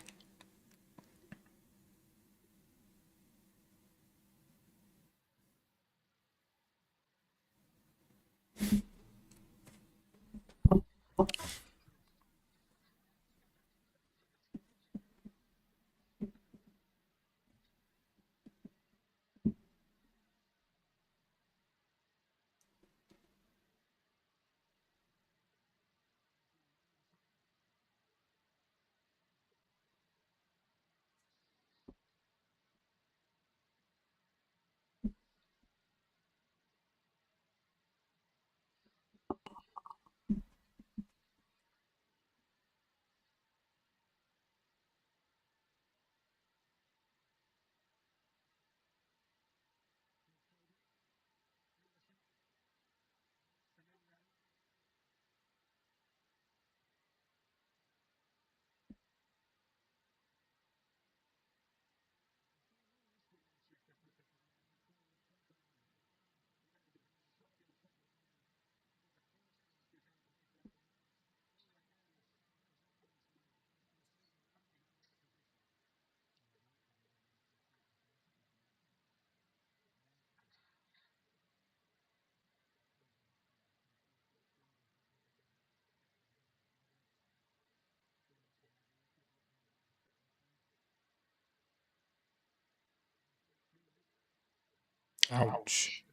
Ouch.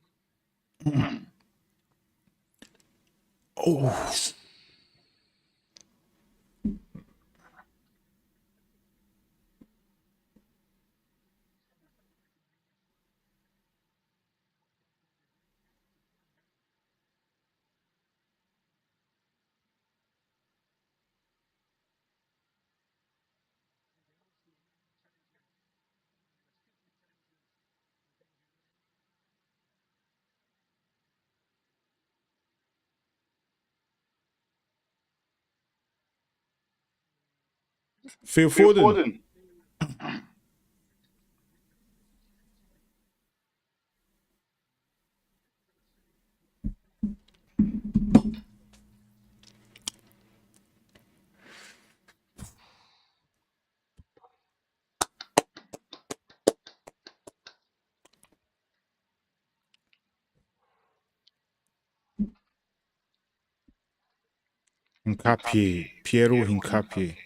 Oh. Phil Phil Foden. Foden. Hincapie. Piero Hincapie.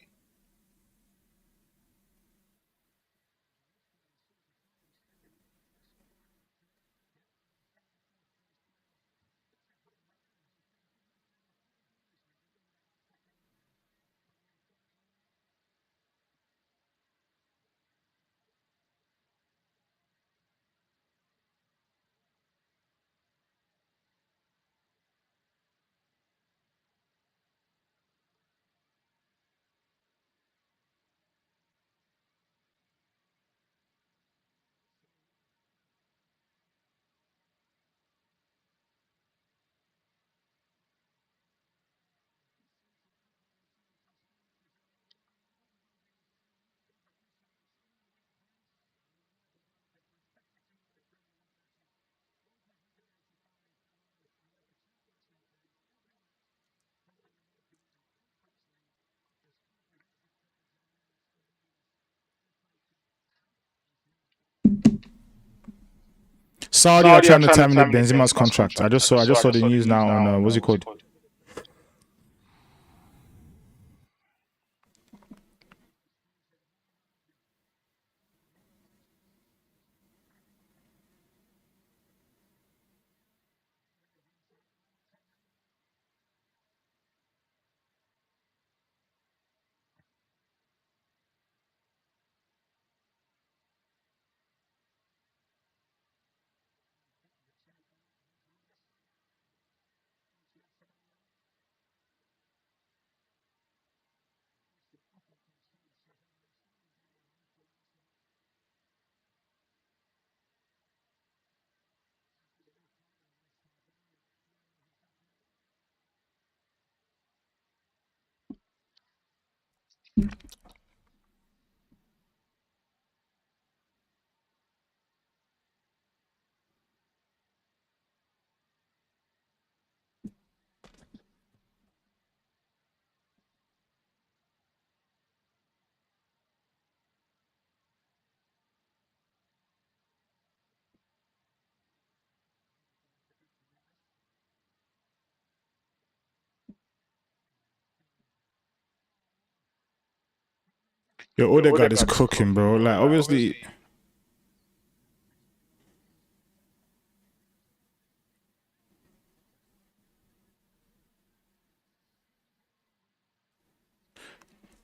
Saudi are Saudi are trying to trying to terminate terminate Benzema's Benzema's contract. I contract. just saw the The news news now on now on what's it what's it called? called? Yo, Odegaard is cooking, bro. Like, obviously,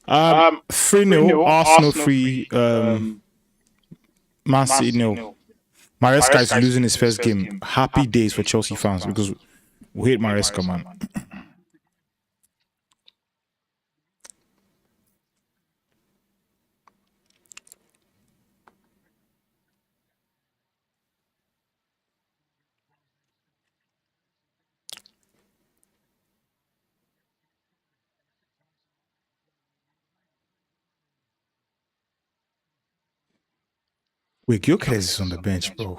um, 3-0, Arsenal 3, Man City 0. Maresca is losing his first game. Happy days for Chelsea fans because we hate Maresca, man. Wait, Gyökeres is on the bench, bro.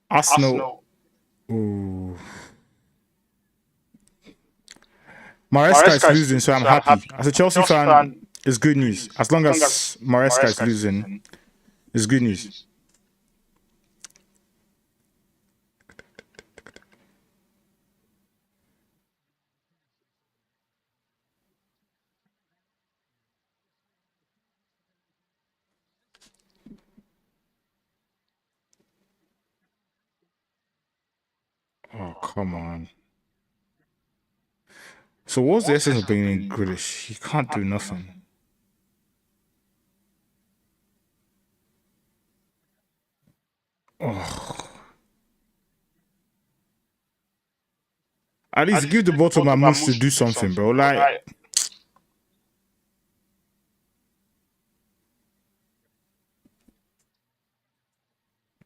Arsenal. Ooh. Maresca is losing, so I'm happy. As a Chelsea fan, it's good news. As long as Maresca is losing, it's good news. Oh, come on. So what's the essence of bringing in Grealish? He can't do nothing. Oh. At least give the ball to Mamouche to do something, bro. Like,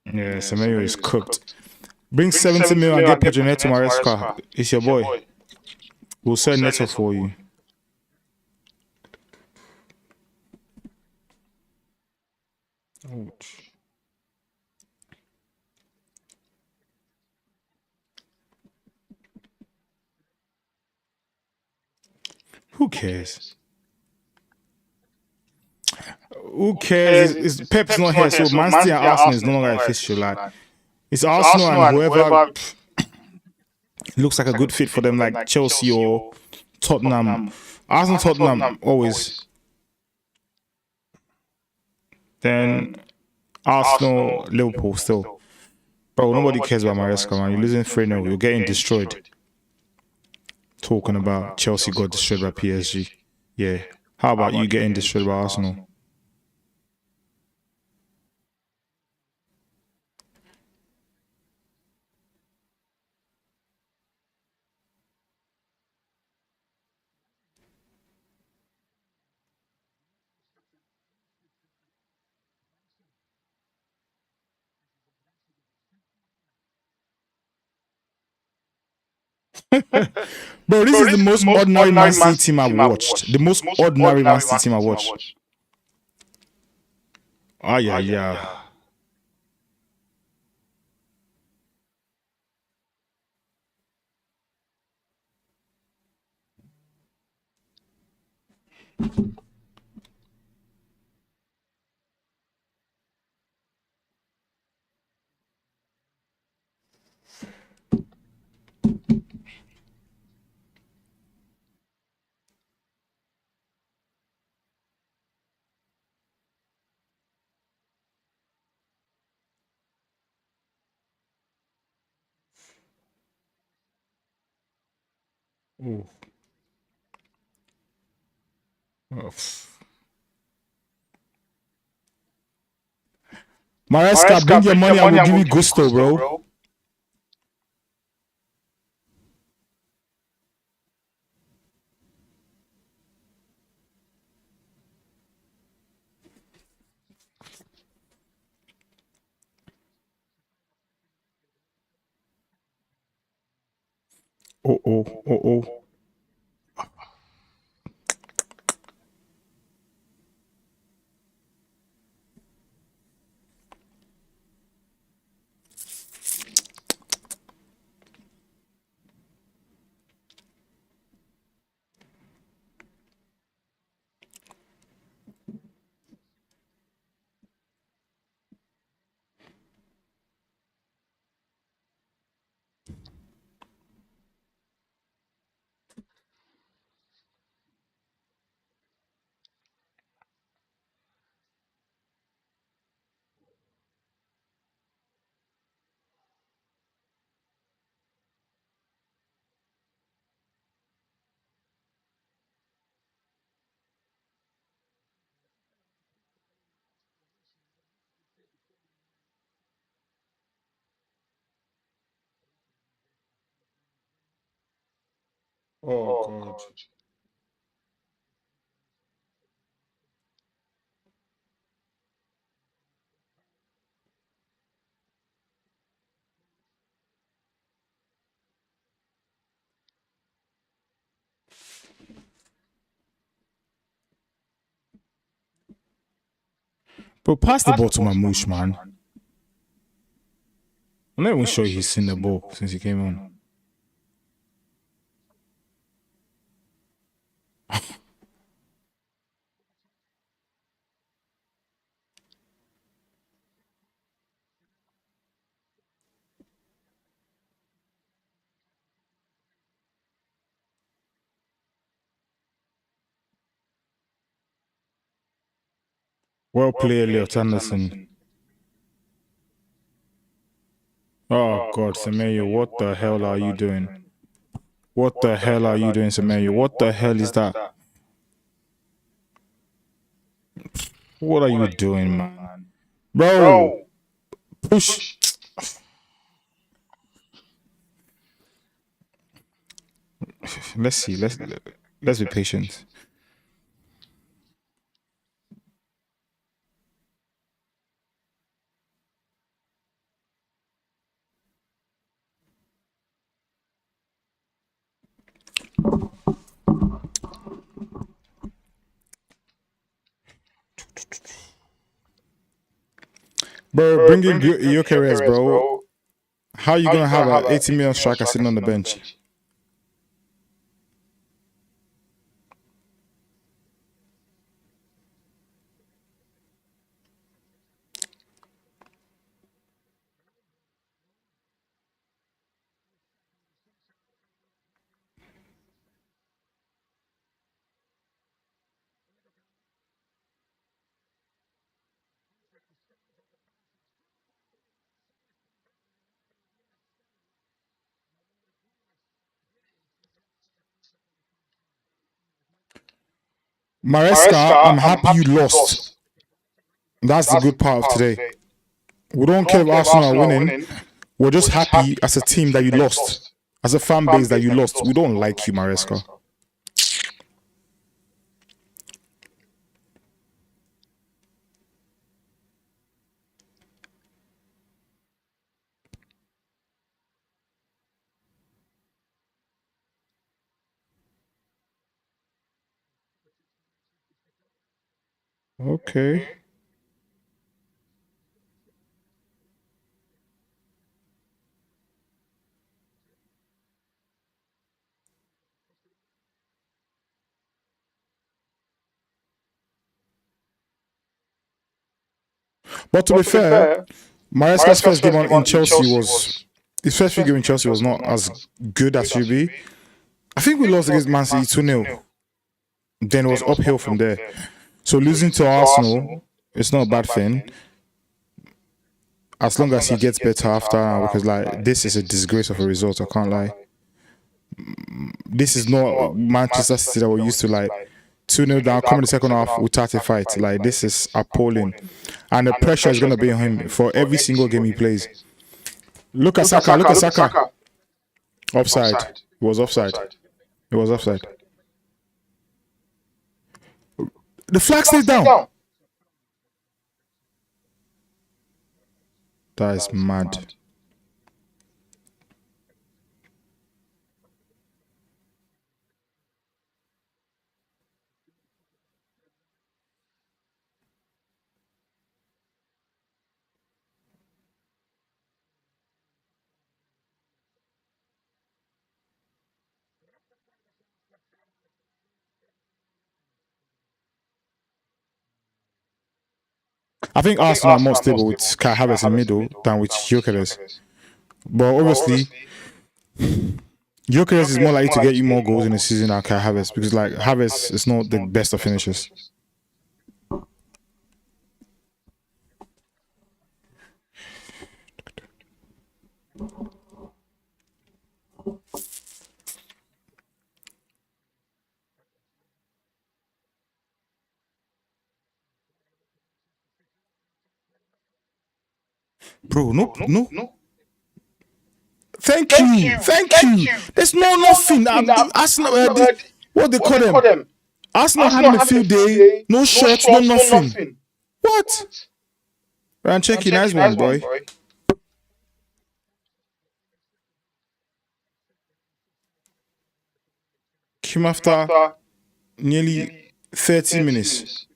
yeah, Semenyo is cooked. Bring 70 mil and get Pedro Neto Maresca. It's your boy. We'll sell Neto for you. Ouch. Who cares? Who cares? Pep's not here, so Man City and Arsenal is no longer a fixture. Like, it's Arsenal and whoever looks like a good fit for them, like Chelsea or Tottenham. Arsenal, Tottenham, always. Then Arsenal, Liverpool still. Bro, nobody cares about Maresca, man. You're losing 3-0. You're getting destroyed. Talking about Chelsea got destroyed by PSG. Yeah. How about you getting destroyed by Arsenal? Bro, this is the most ordinary Man City team I've watched. The most ordinary Man City team I've watched. Ah, yeah, yeah. Ooh. Oh. Maresca, bring your money and we'll give you gusto, bro. Oh. Oh God. Bro, pass the ball to Mamouche, man. I'm not even sure he's seen the ball since he came on. Well played, Elliot Anderson. Oh God, Semenyo, what the hell are you doing? What the hell are you doing, Semenyo? What the hell is that? What are you doing, man? Bro, push. Let's see. Let's be patient. Bro, bring in Gyökeres, bro. How you gonna have a 80 million striker sitting on the bench? Maresca, I'm happy you lost. That's the good part of today. We don't care if Arsenal are winning. We're just happy as a team that you lost. As a fan base that you lost. We don't like you, Maresca. Okay. But to be fair, Maresca's first game in Chelsea was his first few games in Chelsea was not as good as should be. I think we lost against Man City 2-0. Then it was uphill from there. So losing to Arsenal, it's not a bad thing. As long as he gets better after now, because like this is a disgrace of a result, I can't lie. This is not Manchester City that we're used to, like 2-0 down, coming the second half without a fight. Like this is appalling. And the pressure is gonna be on him for every single game he plays. Look at Saka, look at Saka. Offside. It was offside. It was offside. The flag stays down. That is mad. I think Arsenal are more stable with Kai Havertz in middle than with Gyökeres. But obviously, Gyökeres is more likely to get you more goals in a season than Kai Havertz because like Havertz is not the best of finishers. Bro, no. Thank you. There's nothing. Arsenal, what they call them? Arsenal having a field day, no shots, no nothing. What? Ryan, check your nice one, boy. Came after nearly 30 minutes.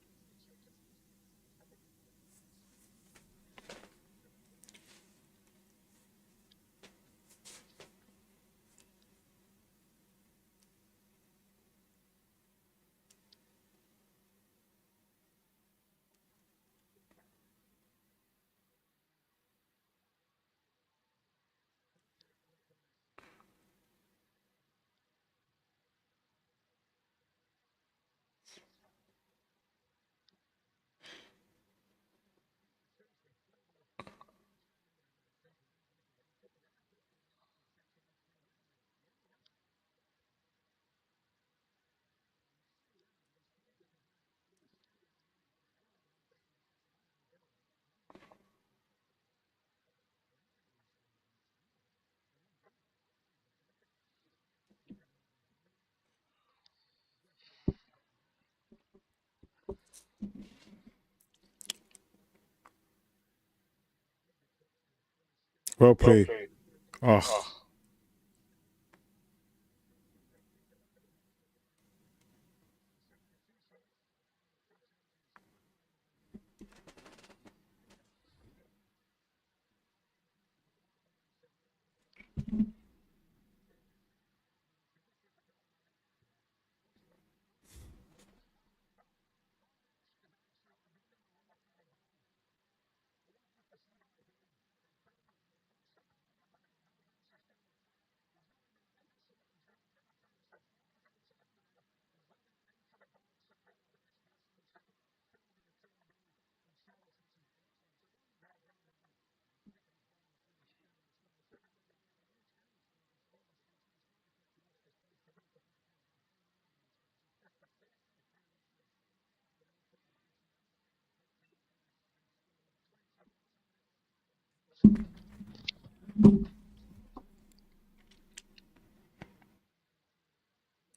Well played. Oh.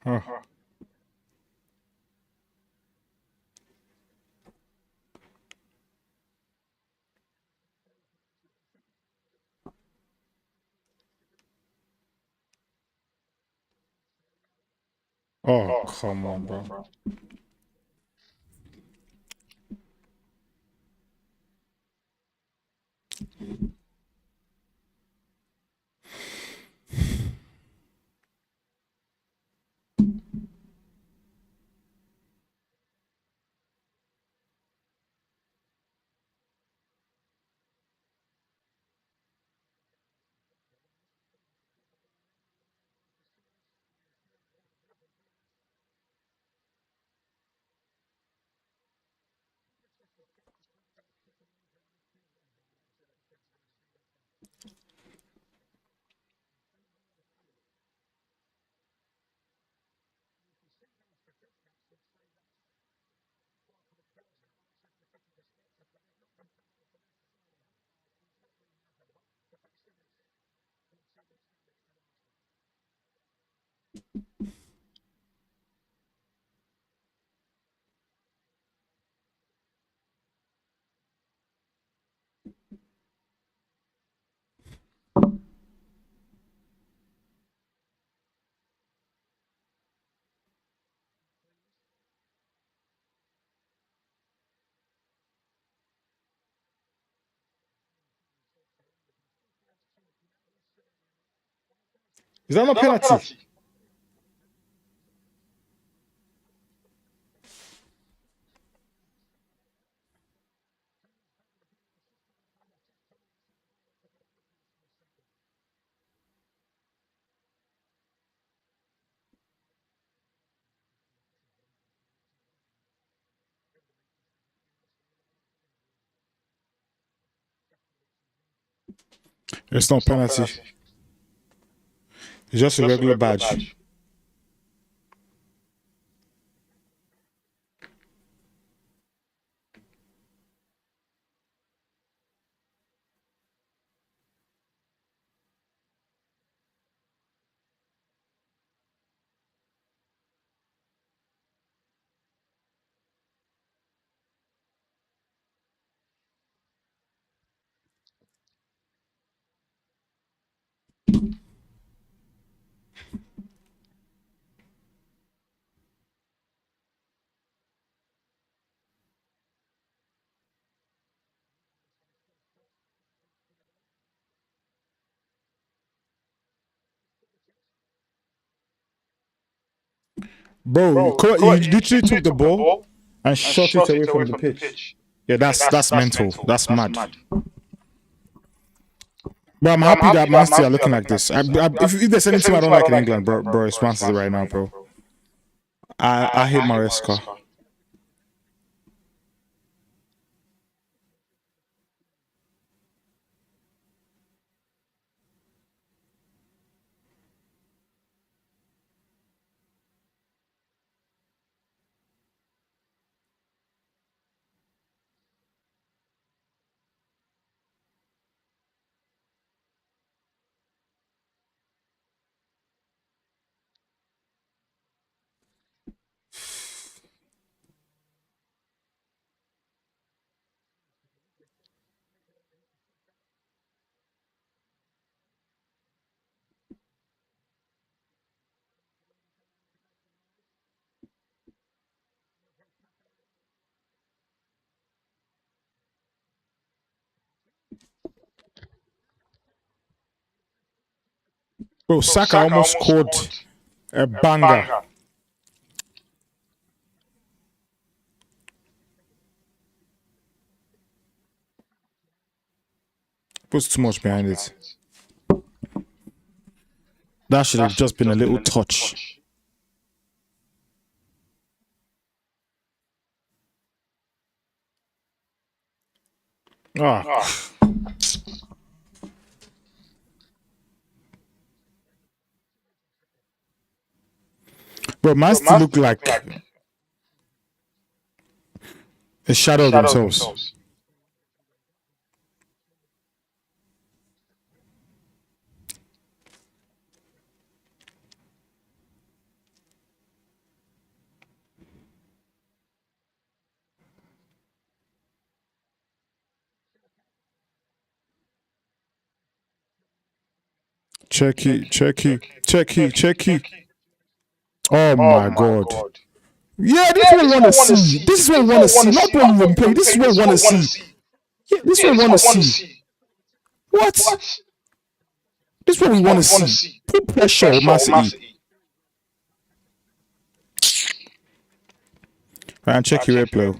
Oh. Oh, come on, bro. Is that not a penalty? It's not penalty. It's just a regular badge. Bro, you literally took the ball and shot it away from the pitch. Yeah, that's mental. That's mad. But I'm happy that Man City are looking like this. If there's any team I don't like in England, bro, it's Man City right now, bro. I hate Maresca. Bro, Saka almost scored a banger. Puts too much behind it. That should have just been a little touch. Ah. Bro, Man City look like a shadow of themselves. Checky. Oh my god. Yeah, this is what we want to see. This is what we want to see. Not what we've been playing. This is what we want to see. Yeah, this is what we want to see. What? This is what we want to see. Put pressure on Man City. Right, and check your replay.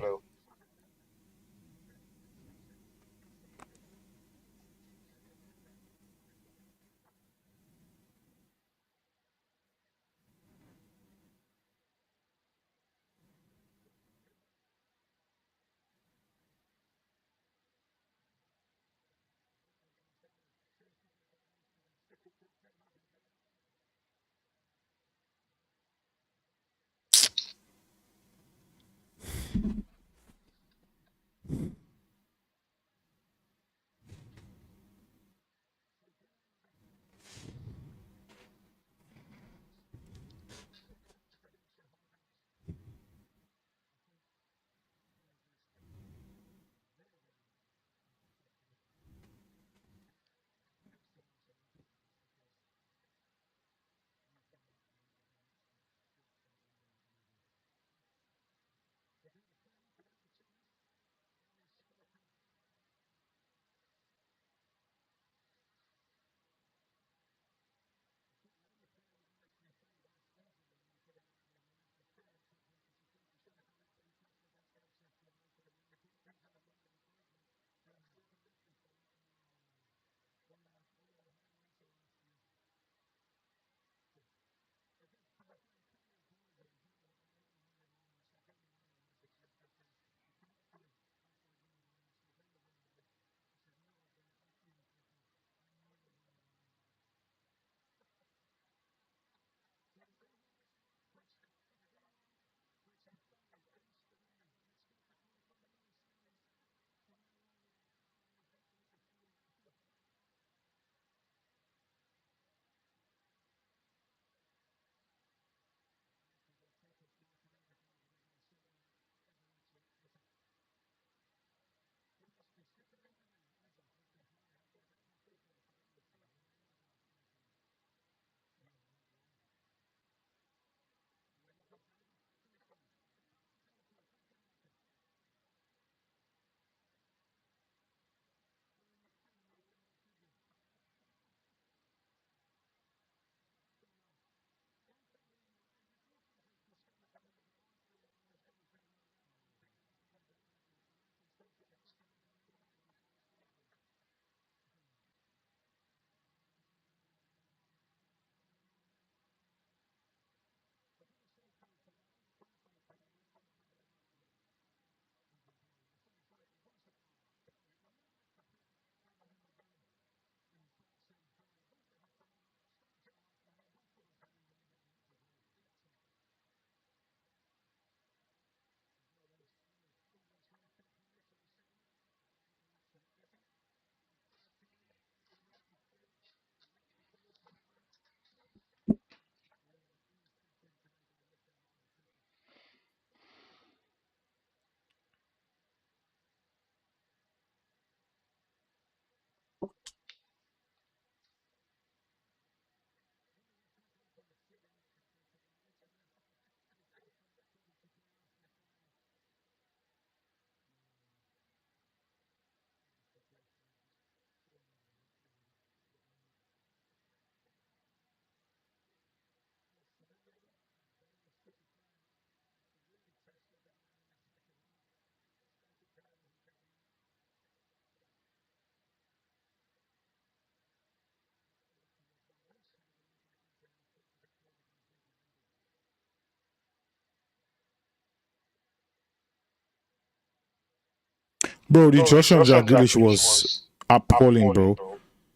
Bro, the introduction of Jack Grealish was appalling, bro.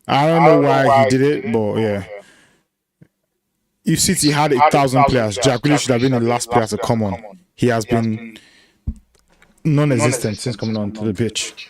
I don't know why he did it, but yeah. If City had 1,000 players, Jack Grealish should have been the last player to come on. He has been non-existent since coming onto the pitch.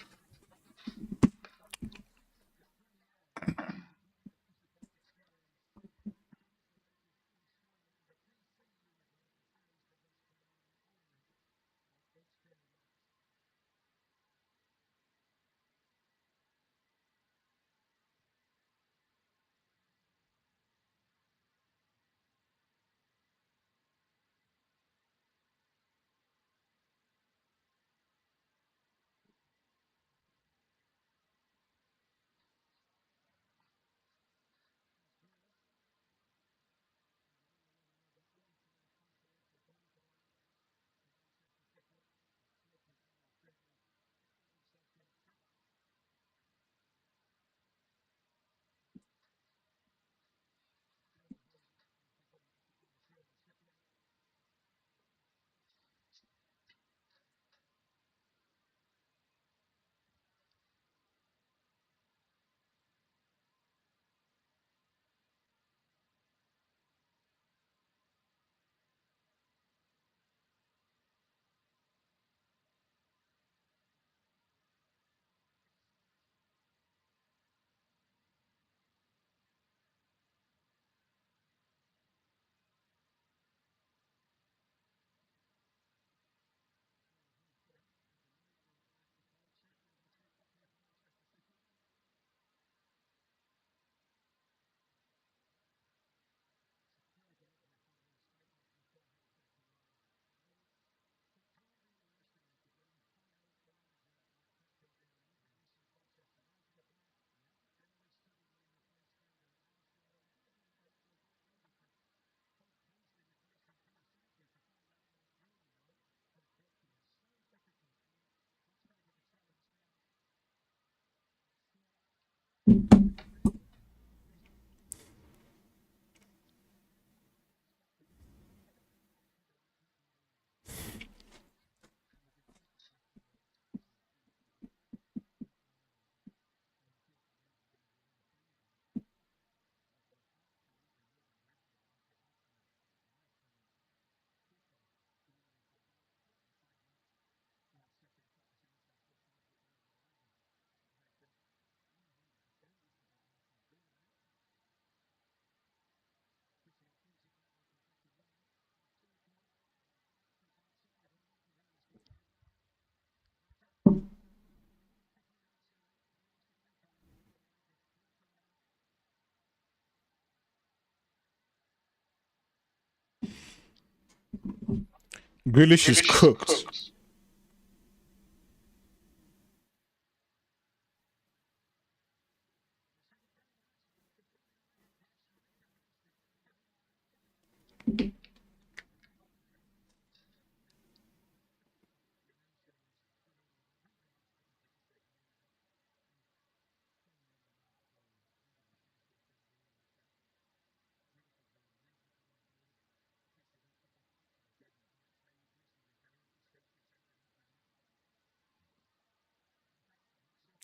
Grealish is cooked.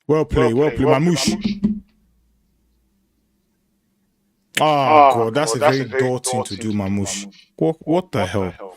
Well played, Mamouche. Oh, God, that's a very daunting to do, Mamouche. What the hell?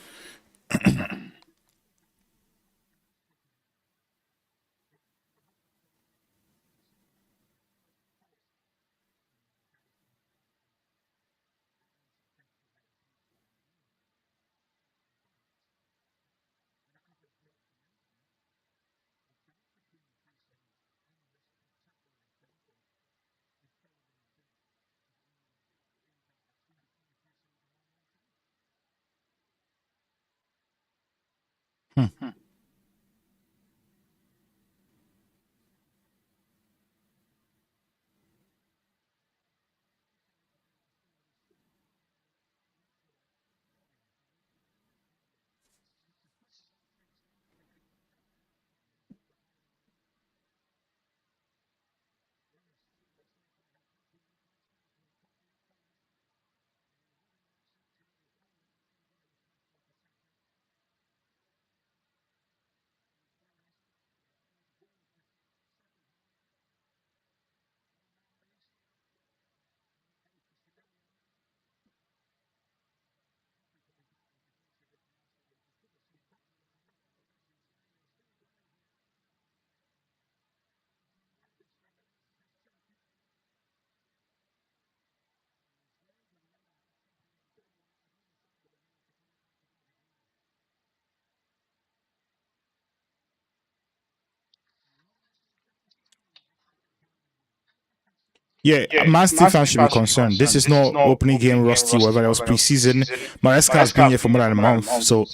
Yeah, Man City fans should be concerned. This is not opening game rusty, whatever else preseason. Maresca has been here for more than a month, so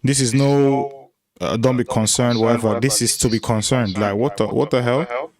this is no. Don't be concerned, whatever. This is to be concerned. Like what the hell?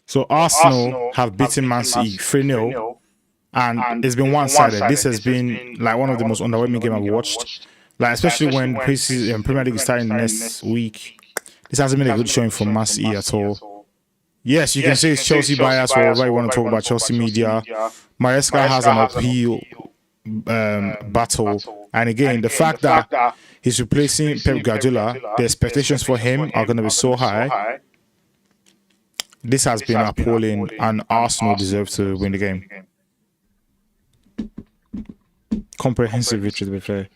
So Arsenal have beaten Man City 3-0, and it's been one-sided. This has been like one of the most underwhelming games I've watched. Like especially when preseason Premier League is starting next week. This hasn't been a good showing from Man City at all. Yes, you can say it's Chelsea bias or whatever you want to talk about Chelsea media. Maresca has an uphill battle, and again, the fact that he's replacing Pep Guardiola, the expectations for him are going to be so high. This has been appalling, and Arsenal deserve to win the game. Comprehensive victory, to be fair.